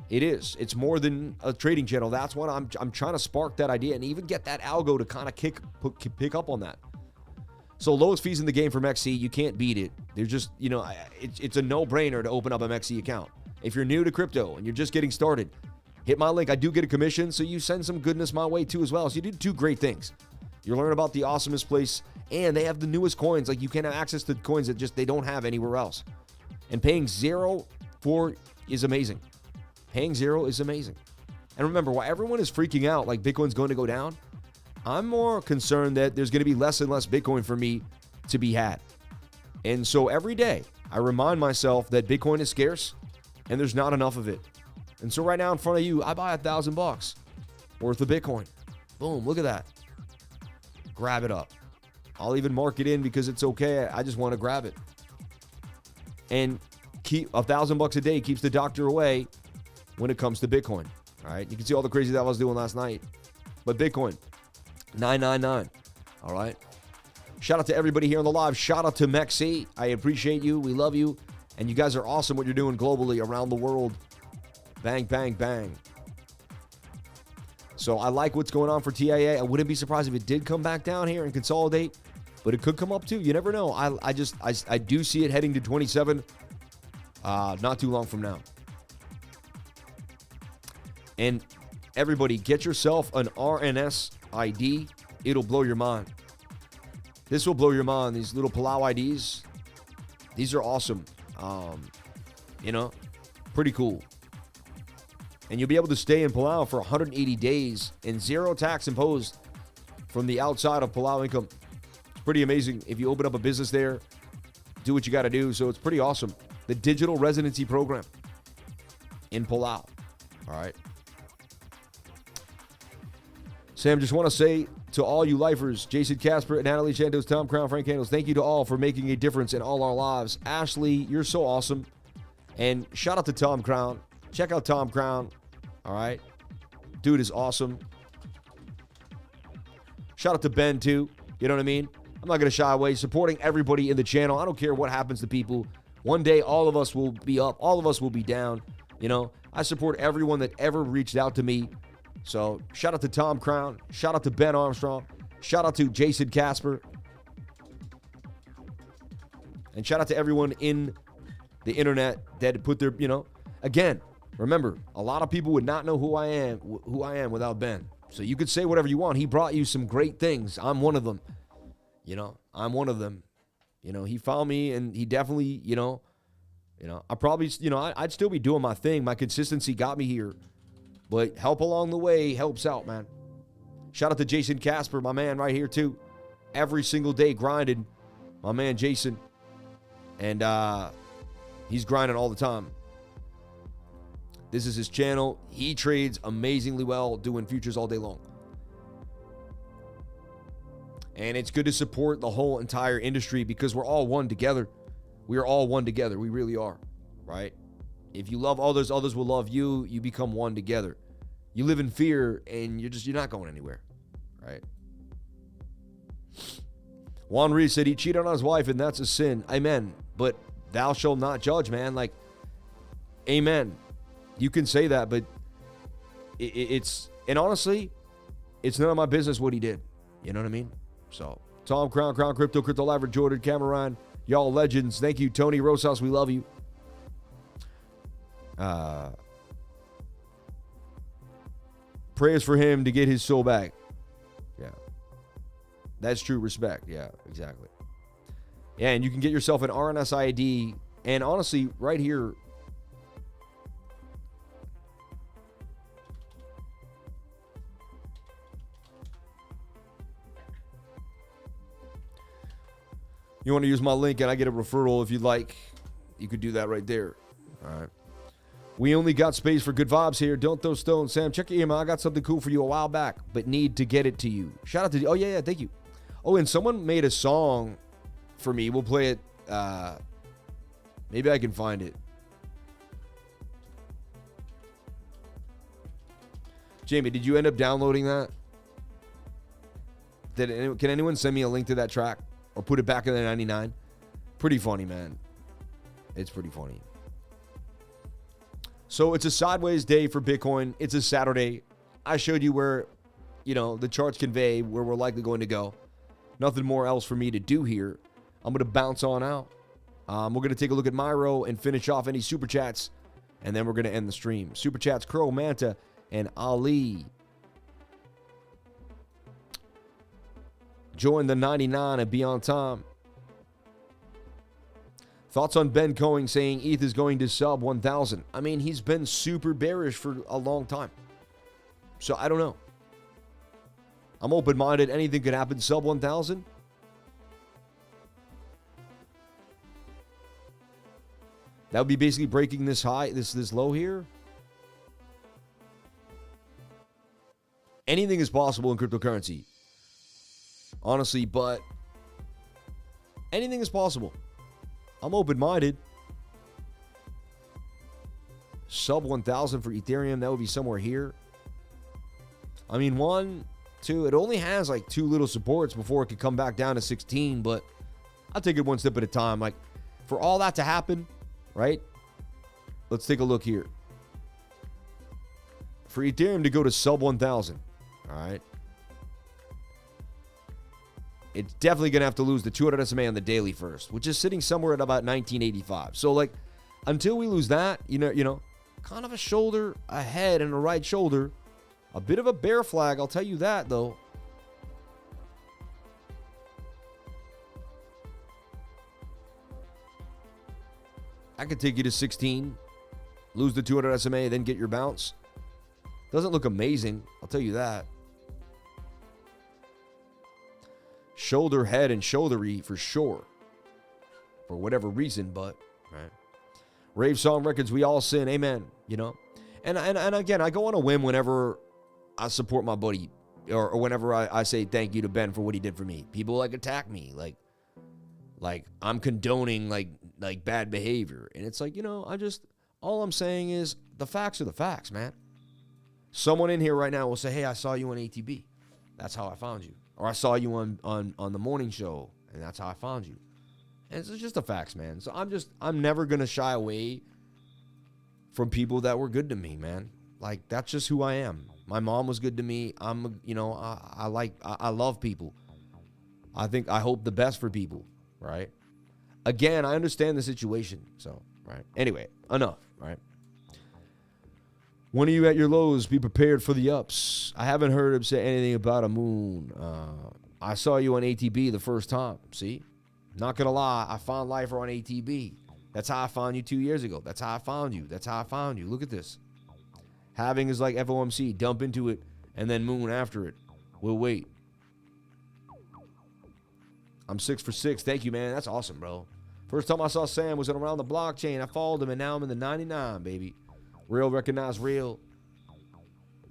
It is. It's more than a trading channel. That's what I'm trying to spark that idea and even get that algo to kind of pick up on that. So lowest fees in the game for MEXC, you can't beat it. They're just, it's a no-brainer to open up a MEXC account. If you're new to crypto and you're just getting started, hit my link. I do get a commission, so you send some goodness my way too as well. So you do two great things. You learn about the awesomest place, and they have the newest coins. Like you can have access to coins that they don't have anywhere else. And paying zero for is amazing. Paying zero is amazing. And remember, while everyone is freaking out like Bitcoin's going to go down, I'm more concerned that there's going to be less and less Bitcoin for me to be had. And so every day I remind myself that Bitcoin is scarce and there's not enough of it. And so right now in front of you, I buy $1,000 worth of Bitcoin. Boom, look at that. Grab it up. I'll even mark it in because it's okay. I just want to grab it. And keep $1,000 a day keeps the doctor away when it comes to Bitcoin. All right. You can see all the crazy that I was doing last night. But Bitcoin, 999. All right. Shout out to everybody here on the live. Shout out to MEXC. I appreciate you. We love you. And you guys are awesome what you're doing globally around the world. Bang, bang, bang. So I like what's going on for TIA. I wouldn't be surprised if it did come back down here and consolidate, but it could come up too. You never know. I do see it heading to 27 not too long from now. And everybody, get yourself an RNS ID. It'll blow your mind. This will blow your mind. These little PALAU IDs, these are awesome. Pretty cool. And you'll be able to stay in Palau for 180 days and zero tax imposed from the outside of Palau income. It's pretty amazing. If you open up a business there, do what you got to do. So it's pretty awesome. The digital residency program in Palau. All right. Sam, just want to say to all you lifers, Jason Casper, Natalie Chantos, Tom Crown, Frank Handles, thank you to all for making a difference in all our lives. Ashley, you're so awesome. And shout out to Tom Crown. Check out Tom Crown. All right. Dude is awesome. Shout out to Ben, too. You know what I mean? I'm not going to shy away. Supporting everybody in the channel. I don't care what happens to people. One day, all of us will be up. All of us will be down. You know, I support everyone that ever reached out to me. So shout out to Tom Crown. Shout out to Ben Armstrong. Shout out to Jason Casper. And shout out to everyone in the internet that put their, you know, again, remember, a lot of people would not know who I am without Ben. So you could say whatever you want. He brought you some great things. I'm one of them. You know, I'm one of them. You know, he found me and he definitely, you know, I probably, you know, I'd still be doing my thing. My consistency got me here. But help along the way helps out, man. Shout out to Jason Casper, my man right here too. Every single day grinding. My man Jason. And he's grinding all the time. This is his channel. He trades amazingly well, doing futures all day long. And it's good to support the whole entire industry because we're all one together. We are all one together. We really are, right? If you love others, others will love you. You become one together. You live in fear and you're not going anywhere, right? Juan Reese said he cheated on his wife and that's a sin. Amen. But thou shalt not judge, man. Like, amen. You can say that, but it's, and honestly, it's none of my business what he did. You know what I mean? So, Tom, Crown, Crypto, Crypto Liver, Jordan, Cameron, y'all legends. Thank you, Tony Rosas. We love you. Prayers for him to get his soul back. Yeah. That's true respect. Yeah, exactly. Yeah, and you can get yourself an RNS ID. And honestly, right here, you want to use my link and I get a referral if you'd like, you could do that right there. All right. We only got space for good vibes here. Don't throw stones. Sam, check your email. I got something cool for you a while back, but need to get it to you. Shout out to you. Oh, yeah, thank you. Oh, and someone made a song for me. We'll play it. Maybe I can find it. Jamie, did you end up downloading that? Can anyone send me a link to that track? Or put it back in the 99? Pretty funny, man. It's pretty funny. So it's a sideways day for Bitcoin. It's a Saturday. I showed you where, you know, the charts convey where we're likely going to go. Nothing more else for me to do here. I'm going to bounce on out. We're going to take a look at MYRO and finish off any super chats. And then we're going to end the stream. Super chats, Crow, Manta, and Ali. Join the 99 and be on time. Thoughts on Ben Cohen saying ETH is going to sub 1,000? I mean, he's been super bearish for a long time. So I don't know. I'm open-minded. Anything could happen. Sub 1,000? That would be basically breaking this high, this low here. Anything is possible in cryptocurrency. Honestly, but anything is possible. I'm open-minded. Sub 1,000 for Ethereum, that would be somewhere here. I mean, 1, 2, it only has like 2 little supports before it could come back down to 16, but I'll take it one step at a time. Like, for all that to happen, right? Let's take a look here. For Ethereum to go to sub 1,000, all right? It's definitely going to have to lose the 200 SMA on the daily first, which is sitting somewhere at about 1985. So, like, until we lose that, you know, kind of a shoulder, a head, and a right shoulder. A bit of a bear flag, I'll tell you that, though. I could take you to 16, lose the 200 SMA, then get your bounce. Doesn't look amazing, I'll tell you that. Shoulder, head, and shouldery for sure. For whatever reason, but, right. Rave Song Records, we all sin, amen, you know. And again, I go on a whim whenever I support my buddy, or whenever I say thank you to Ben for what he did for me. People, like, attack me, like I'm condoning, like bad behavior. And it's like, you know, all I'm saying is the facts are the facts, man. Someone in here right now will say, hey, I saw you on ATB. That's how I found you. Or I saw you on the morning show. And that's how I found you. And it's just the facts, man. So I'm never going to shy away from people that were good to me, man. Like, that's just who I am. My mom was good to me. I love people. I hope the best for people, right? Again, I understand the situation. So, right. Anyway, enough, right? When are you at your lows? Be prepared for the ups. I haven't heard him say anything about a moon. I saw you on ATB the first time. See? Not going to lie. I found Lifer on ATB. That's how I found you 2 years ago. That's how I found you. That's how I found you. Look at this. Having is like FOMC. Dump into it and then moon after it. We'll wait. I'm 6 for 6. Thank you, man. That's awesome, bro. First time I saw Sam was at Around the Blockchain. I followed him, and now I'm in the 99, baby. Real recognize real.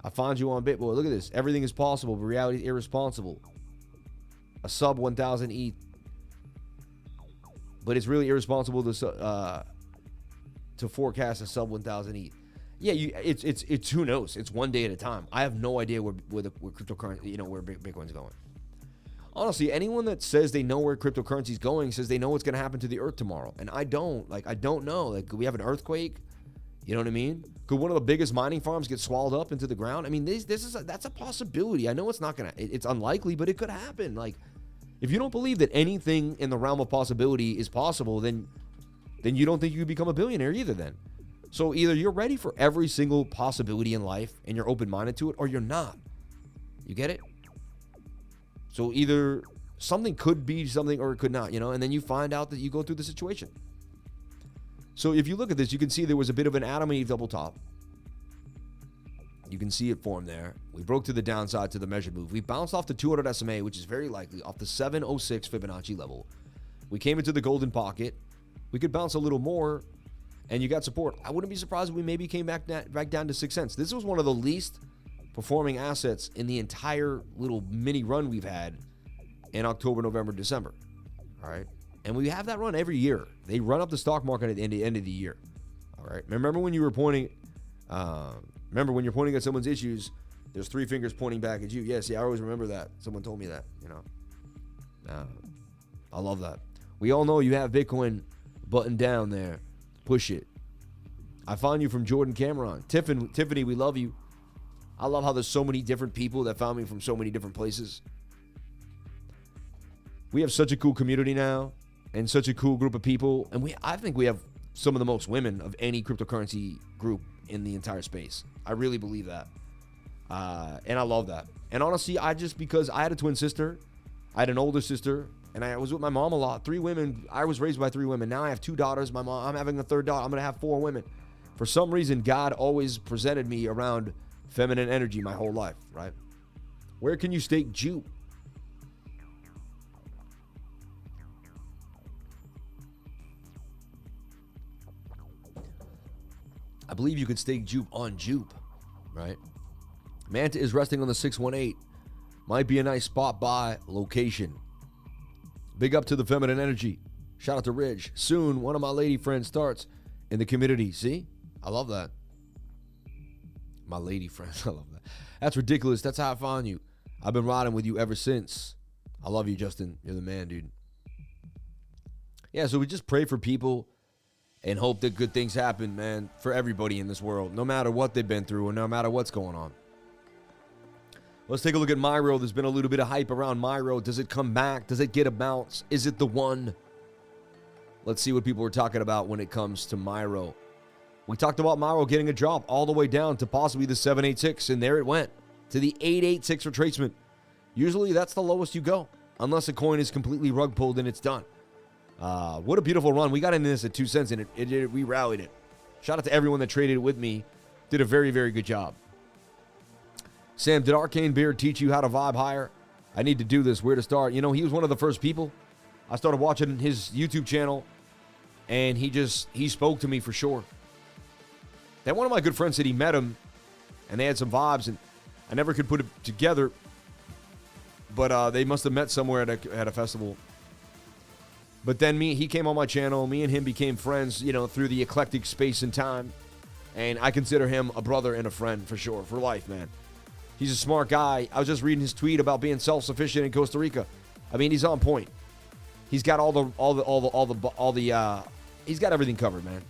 I found you on BitBoy. Look at this. Everything is possible, but reality is irresponsible. A sub 1,000 ETH. But it's really irresponsible to forecast a sub 1,000 ETH. Yeah, it's who knows? It's one day at a time. I have no idea where cryptocurrency, where Bitcoin's going. Honestly, anyone that says they know where cryptocurrency is going says they know what's going to happen to the earth tomorrow. And I don't. I don't know. Like, could we have an earthquake? You know what I mean? Could one of the biggest mining farms get swallowed up into the ground? I mean, that's a possibility. I know it's not it's unlikely, but it could happen. Like, if you don't believe that anything in the realm of possibility is possible, then you don't think you could become a billionaire either then. So either you're ready for every single possibility in life and you're open-minded to it, or you're not. You get it? So either something could be something or it could not, and then you find out that you go through the situation. So if you look at this, you can see there was a bit of an Adam and Eve double top. You can see it form there. We broke to the downside to the measured move. We bounced off the 200 SMA, which is very likely off the 706 Fibonacci level. We came into the golden pocket. We could bounce a little more, and you got support. I wouldn't be surprised if we maybe came back down to 6 cents. This was one of the least performing assets in the entire little mini run we've had in October, November, December. All right. And we have that run every year. They run up the stock market at the end of the year. All right. Remember when you were pointing, when you're pointing at someone's issues, there's 3 fingers pointing back at you. Yes, yeah, I always remember that. Someone told me that, I love that. We all know you have Bitcoin button down there. Push it. I found you from Jordan Cameron. Tiffany, we love you. I love how there's so many different people that found me from so many different places. We have such a cool community now and such a cool group of people. And I think we have some of the most women of any cryptocurrency group in the entire space. I really believe that. And I love that. And honestly, because I had a twin sister, I had an older sister, and I was with my mom a lot. 3 women. I was raised by 3 women. Now I have 2 daughters. I'm having a 3rd daughter. I'm going to have 4 women. For some reason, God always presented me around feminine energy my whole life, right? Where can you stake Jupe? I believe you could stake Jupe on Jupe, right? Manta is resting on the 618. Might be a nice spot buy location. Big up to the feminine energy. Shout out to Ridge. Soon, one of my lady friends starts in the community. See? I love that. My lady friends. I love that. That's ridiculous. That's how I found you. I've been riding with you ever since. I love you, Justin. You're the man, dude. Yeah, so we just pray for people and hope that good things happen, man, for everybody in this world, no matter what they've been through and no matter what's going on. Let's take a look at MYRO. There's been a little bit of hype around MYRO. Does it come back? Does it get a bounce? Is it the one? Let's see what people are talking about when it comes to MYRO. We talked about MYRO getting a drop all the way down to possibly the 786, and there it went to the 886 retracement. Usually that's the lowest you go, unless a coin is completely rug pulled and it's done. What a beautiful run. We got into this at 2 cents, and we rallied it. Shout out to everyone that traded it with me. Did a very, very good job. Sam, did Arcane Beard teach you how to vibe higher? I need to do this. Where to start? He was one of the first people. I started watching his YouTube channel, and he spoke to me for sure. Then one of my good friends said he met him, and they had some vibes, and I never could put it together, but they must have met somewhere at a festival. But then he came on my channel. Me and him became friends, through the eclectic space and time, and I consider him a brother and a friend for sure, for life, man. He's a smart guy. I was just reading his tweet about being self-sufficient in Costa Rica. I mean, he's on point. He's got he's got everything covered, man.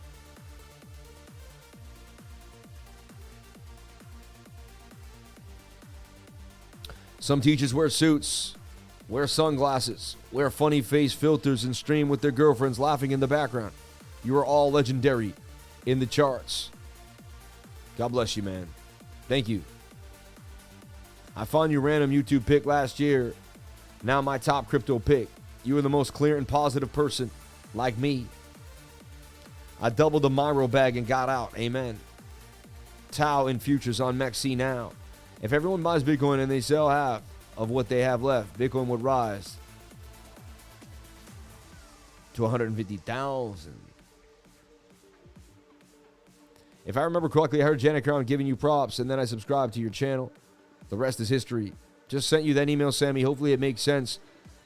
Some teachers wear suits, wear sunglasses, wear funny face filters, and stream with their girlfriends laughing in the background. You are all legendary in the charts. God bless you, man. Thank you. I found your random YouTube pick last year. Now my top crypto pick. You are the most clear and positive person like me. I doubled the MYRO bag and got out. Amen. Tau in futures on MEXC now. If everyone buys Bitcoin and they sell half of what they have left, Bitcoin would rise to 150,000. If I remember correctly, I heard Janet Crown giving you props, and then I subscribed to your channel. The rest is history. Just sent you that email, Sammy. Hopefully it makes sense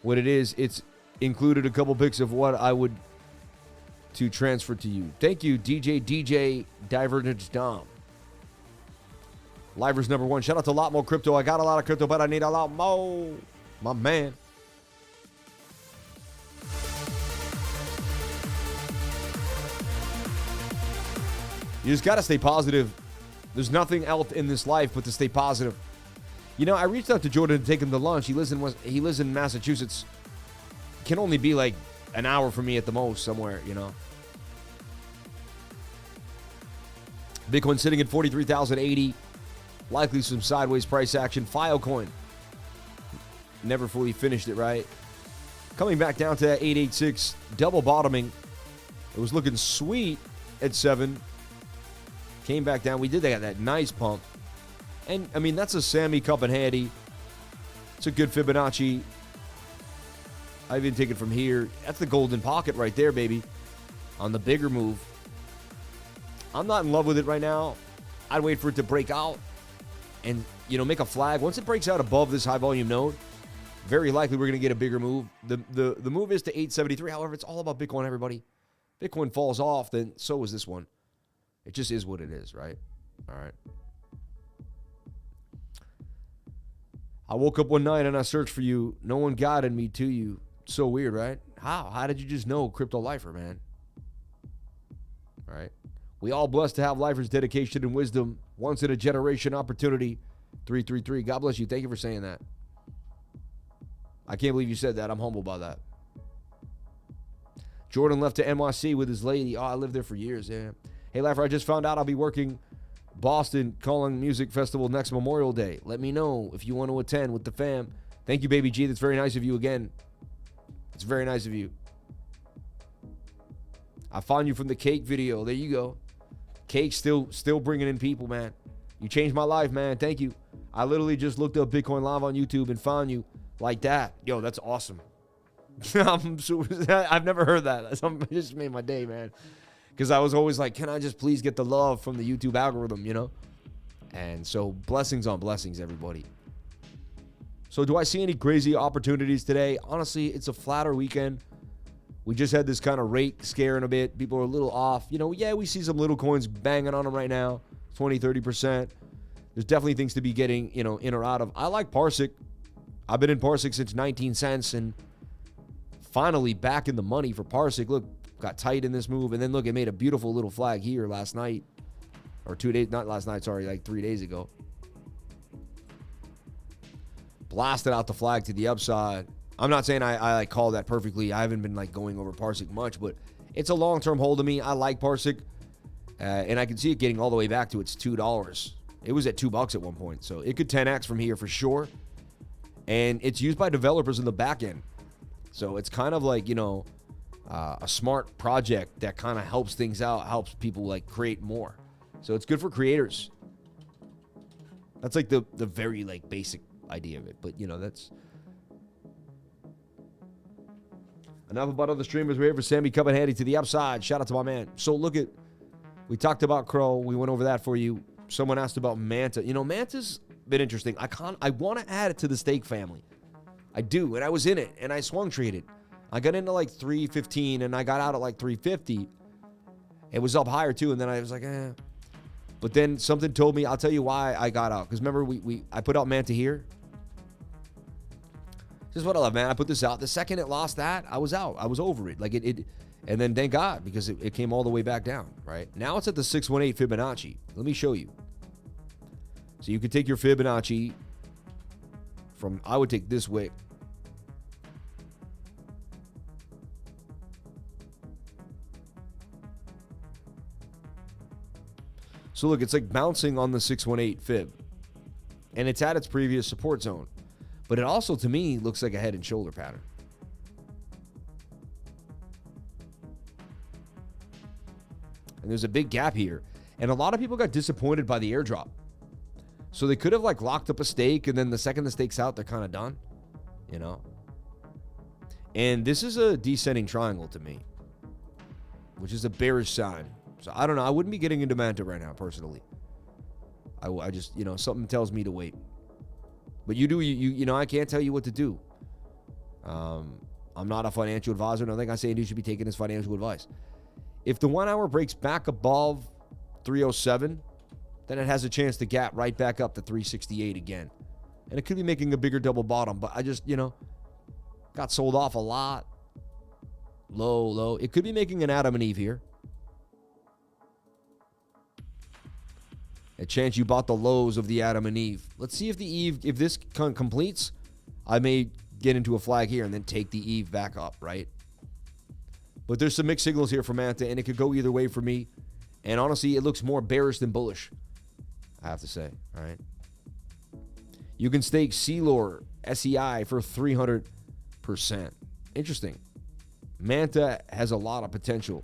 what it is. It's included a couple pics of what I would to transfer to you. Thank you, DJ Divergence Dom. Livers number one. Shout out to a lot more crypto. I got a lot of crypto, but I need a lot more. My man. You just got to stay positive. There's nothing else in this life but to stay positive. You know, I reached out to Jordan to take him to lunch. He lives in Massachusetts. Can only be like an hour from me at the most somewhere, you know. Bitcoin sitting at 43,080. Likely some sideways price action. Filecoin. Never fully finished it, right? Coming back down to that 886. Double bottoming. It was looking sweet at 7. Came back down. We did that nice pump. And, I mean, that's a Sammy Cup and Handy. It's a good Fibonacci. I even take it from here. That's the golden pocket right there, baby. On the bigger move. I'm not in love with it right now. I'd wait for it to break out and, you know, make a flag. Once it breaks out above this high volume node, very likely we're going to get a bigger move. The move is to 873. However, it's all about Bitcoin, everybody. Bitcoin falls off, then so is this one. It just is what it is, right? All right. I woke up one night and I searched for you. No one guided me to you. So weird, right? How? How did you just know Crypto Lifer, man? All right. We all blessed to have lifers' dedication and wisdom. Once in a generation opportunity. 333. God bless you. Thank you for saying that. I can't believe you said that. I'm humbled by that. Jordan left to NYC with his lady. Oh, I lived there for years. Yeah. Hey, Lifer, I just found out I'll be working Boston Calling Music Festival next Memorial Day. Let me know if you want to attend with the fam. Thank you, Baby G. That's very nice of you again. It's very nice of you. I found you from the cake video. There you go. Cake still bringing in people, man. You changed my life, man. Thank you. I literally just looked up Bitcoin Live on YouTube and found you like that. Yo, that's awesome. I've never heard that. It just made my day, man. Because I was always like, can I just please get the love from the YouTube algorithm, you know? And so blessings on blessings, everybody. So do I see any crazy opportunities today? Honestly, it's a flatter weekend. We just had this kind of rate scare in a bit. People are a little off. You know, yeah, we see some little coins banging on them right now. 20, 30%. There's definitely things to be getting, you know, in or out of. I like Parsec. I've been in Parsec since 19 cents and finally back in the money for Parsec. Look, got tight in this move. And then look, it made a beautiful little flag here last night. Or 2 days, not last night, sorry, like 3 days ago. Blasted out the flag to the upside. I'm not saying I like call that perfectly. I haven't been like going over Parsec much, but it's a long-term hold to me. I like Parsec. And I can see it getting all the way back to its $2. It was at $2 at one point. So it could 10x from here for sure. And it's used by developers in the back end. So it's kind of like, you know, a smart project that kind of helps things out, helps people like create more. So it's good for creators. That's like the very like basic idea of it. But, you know, that's enough about other streamers. We're here for Sammy coming handy to the upside. Shout out to my man. So look at, we talked about Crow. We went over that for you. Someone asked about Manta. You know, Manta's been interesting. I want to add it to the stake family. I do. And I was in it and I swung traded. I got into like 315 and I got out at like 350. It was up higher too. And then I was like, eh. But then something told me, I'll tell you why I got out. Because remember, I put out Manta here. This is what I love, man. I put this out. The second it lost that, I was out. I was over it. Like and then thank God, because it came all the way back down, right? Now it's at the 618 Fibonacci. Let me show you. So you could take your Fibonacci from, I would take this wick. So look, it's like bouncing on the 618 fib. And it's at its previous support zone. But it also, to me, looks like a head and shoulder pattern. And there's a big gap here. And a lot of people got disappointed by the airdrop. So they could have like locked up a stake, and then the second the stake's out, they're kind of done, you know? And this is a descending triangle to me, which is a bearish sign. So I don't know. I wouldn't be getting into MANTA right now, personally. I just, you know, something tells me to wait. But you know, I can't tell you what to do. I'm not a financial advisor. Nothing I say you should be taking as financial advice. If the 1 hour breaks back above 307, then it has a chance to gap right back up to 368 again. And it could be making a bigger double bottom, but I just, you know, got sold off a lot. Low. It could be making an Adam and Eve here. A chance you bought the lows of the Adam and Eve. Let's see if the Eve, if this completes, I may get into a flag here and then take the Eve back up, right? But there's some mixed signals here for MANTA, and it could go either way for me. And honestly, it looks more bearish than bullish, I have to say, all right? You can stake CLOR, SEI for 300%. Interesting. MANTA has a lot of potential.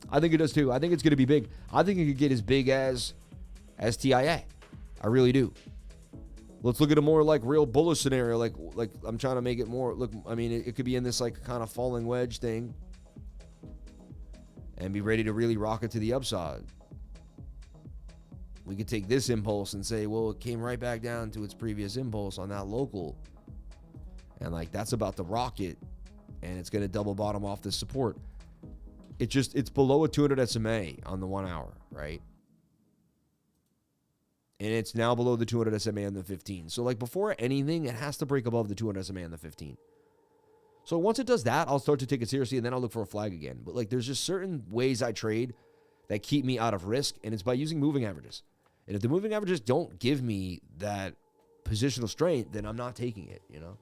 I think it does too. I think it's going to be big. I think it could get as big as TIA. I really do. Let's look at a more like real bullish scenario. Like I'm trying to make it more look. I mean, it could be in this like kind of falling wedge thing, and be ready to really rock it to the upside. We could take this impulse and say, well, it came right back down to its previous impulse on that local, and like that's about to rock it, and it's going to double bottom off this support. It's below a 200 SMA on the 1 hour, right? And it's now below the 200 SMA on the 15. So like before anything, it has to break above the 200 SMA on the 15. So once it does that, I'll start to take it seriously, and then I'll look for a flag again. But like there's just certain ways I trade that keep me out of risk, and it's by using moving averages. And if the moving averages don't give me that positional strength, then I'm not taking it, you know?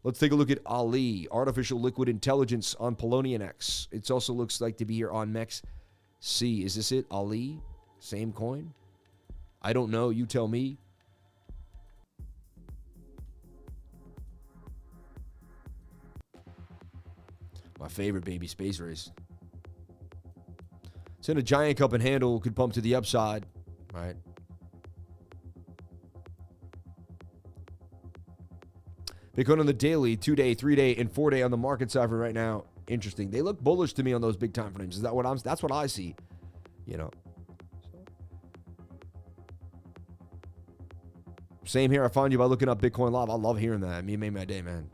Let's take a look at Ali, Artificial Liquid Intelligence on Polonian X. It also looks like to be here on MEX C. Is this it? Ali? Same coin? I don't know. You tell me. My favorite baby, space race. It's in a giant cup and handle. Could pump to the upside. All right. Bitcoin on the daily, 2-day, 3-day, and 4-day on the market side for right now. Interesting. They look bullish to me on those big time frames. Is that what that's what I see, you know. Same here. I find you by looking up Bitcoin Live. I love hearing that. It made my day, man.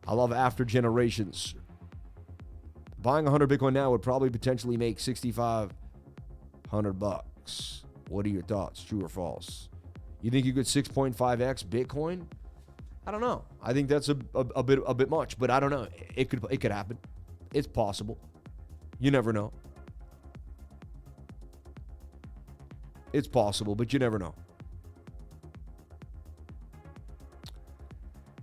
I love after generations. Buying 100 Bitcoin now would probably potentially make $6,500. What are your thoughts? True or false? You think you could 6.5x Bitcoin? I don't know. I think that's a bit much, but I don't know. It could happen. It's possible. You never know. It's possible, but you never know.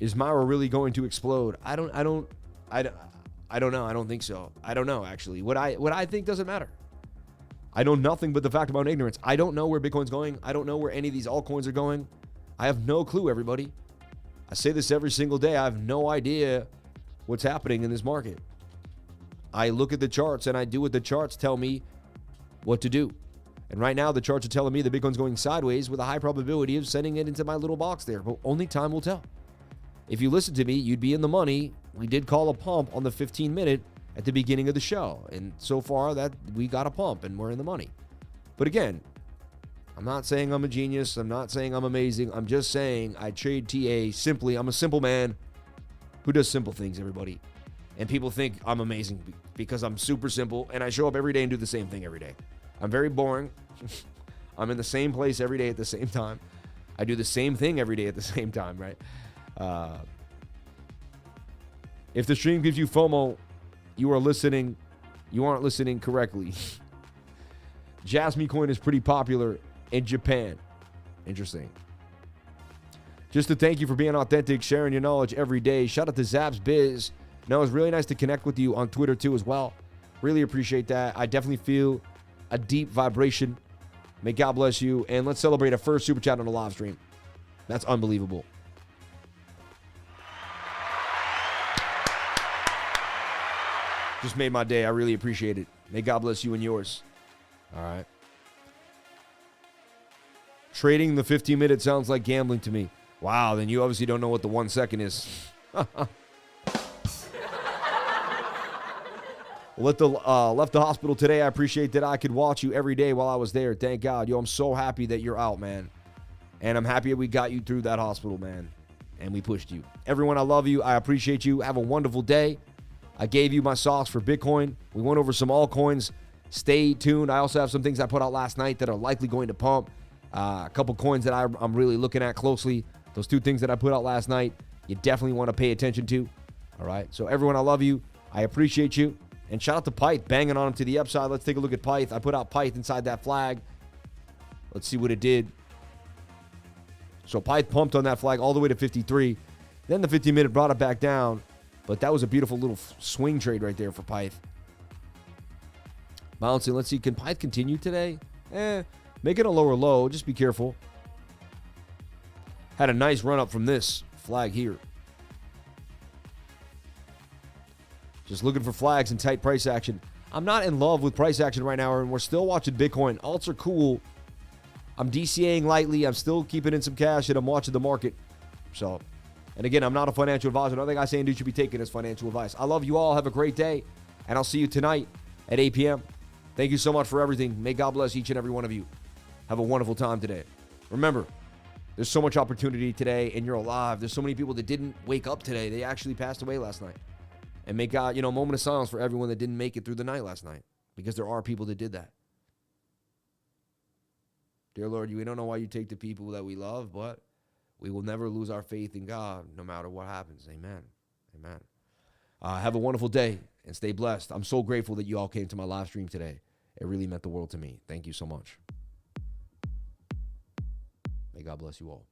Is MYRO really going to explode? I don't know. I don't think so. I don't know, actually. What I think doesn't matter. I know nothing but the fact about ignorance. I don't know where Bitcoin's going. I don't know where any of these altcoins are going. I have no clue, everybody. I say this every single day. I have no idea what's happening in this market. I look at the charts and I do what the charts tell me what to do. And right now, the charts are telling me that Bitcoin's going sideways with a high probability of sending it into my little box there. But only time will tell. If you listen to me, you'd be in the money. We did call a pump on the 15-minute at the beginning of the show. And so far, that we got a pump and we're in the money. But again, I'm not saying I'm a genius. I'm not saying I'm amazing. I'm just saying I trade TA simply. I'm a simple man who does simple things, everybody. And people think I'm amazing because I'm super simple and I show up every day and do the same thing every day. I'm very boring. I'm in the same place every day at the same time. I do the same thing every day at the same time, right? If the stream gives you FOMO, you aren't listening correctly. Jasmine coin is pretty popular in Japan. Interesting. Just to thank you for being authentic, sharing your knowledge every day. Shout out to Zaps Biz. No, it's really nice to connect with you on Twitter too as well. Really appreciate that. I definitely feel a deep vibration. May God bless you. And let's celebrate a first super chat on the live stream. That's unbelievable. Just made my day. I really appreciate it. May God bless you and yours. All right. Trading the 15-minute sounds like gambling to me. Wow, then you obviously don't know what the 1 second is. Left the hospital today. I appreciate that I could watch you every day while I was there. Thank God. Yo, I'm so happy that you're out, man. And I'm happy that we got you through that hospital, man. And we pushed you. Everyone, I love you. I appreciate you. Have a wonderful day. I gave you my sauce for Bitcoin. We went over some altcoins. Stay tuned. I also have some things I put out last night that are likely going to pump. A couple coins that I'm really looking at closely. Those 2 things that I put out last night, you definitely want to pay attention to. All right. So everyone, I love you. I appreciate you. And shout out to PYTH, banging on him to the upside. Let's take a look at PYTH. I put out PYTH inside that flag. Let's see what it did. So PYTH pumped on that flag all the way to 53. Then the 15-minute brought it back down. But that was a beautiful little swing trade right there for PYTH. Bouncing. Let's see. Can PYTH continue today? Make it a lower low. Just be careful. Had a nice run up from this flag here. Just looking for flags and tight price action. I'm not in love with price action right now, and we're still watching Bitcoin. Alts are cool. I'm DCAing lightly. I'm still keeping in some cash, and I'm watching the market. So, and again, I'm not a financial advisor. Nothing I say and do should be taken as financial advice. I love you all. Have a great day, and I'll see you tonight at 8 p.m. Thank you so much for everything. May God bless each and every one of you. Have a wonderful time today. Remember, there's so much opportunity today, and you're alive. There's so many people that didn't wake up today. They actually passed away last night. And may God, a moment of silence for everyone that didn't make it through the night last night. Because there are people that did that. Dear Lord, we don't know why you take the people that we love, but we will never lose our faith in God no matter what happens. Amen. Amen. Have a wonderful day and stay blessed. I'm so grateful that you all came to my live stream today. It really meant the world to me. Thank you so much. May God bless you all.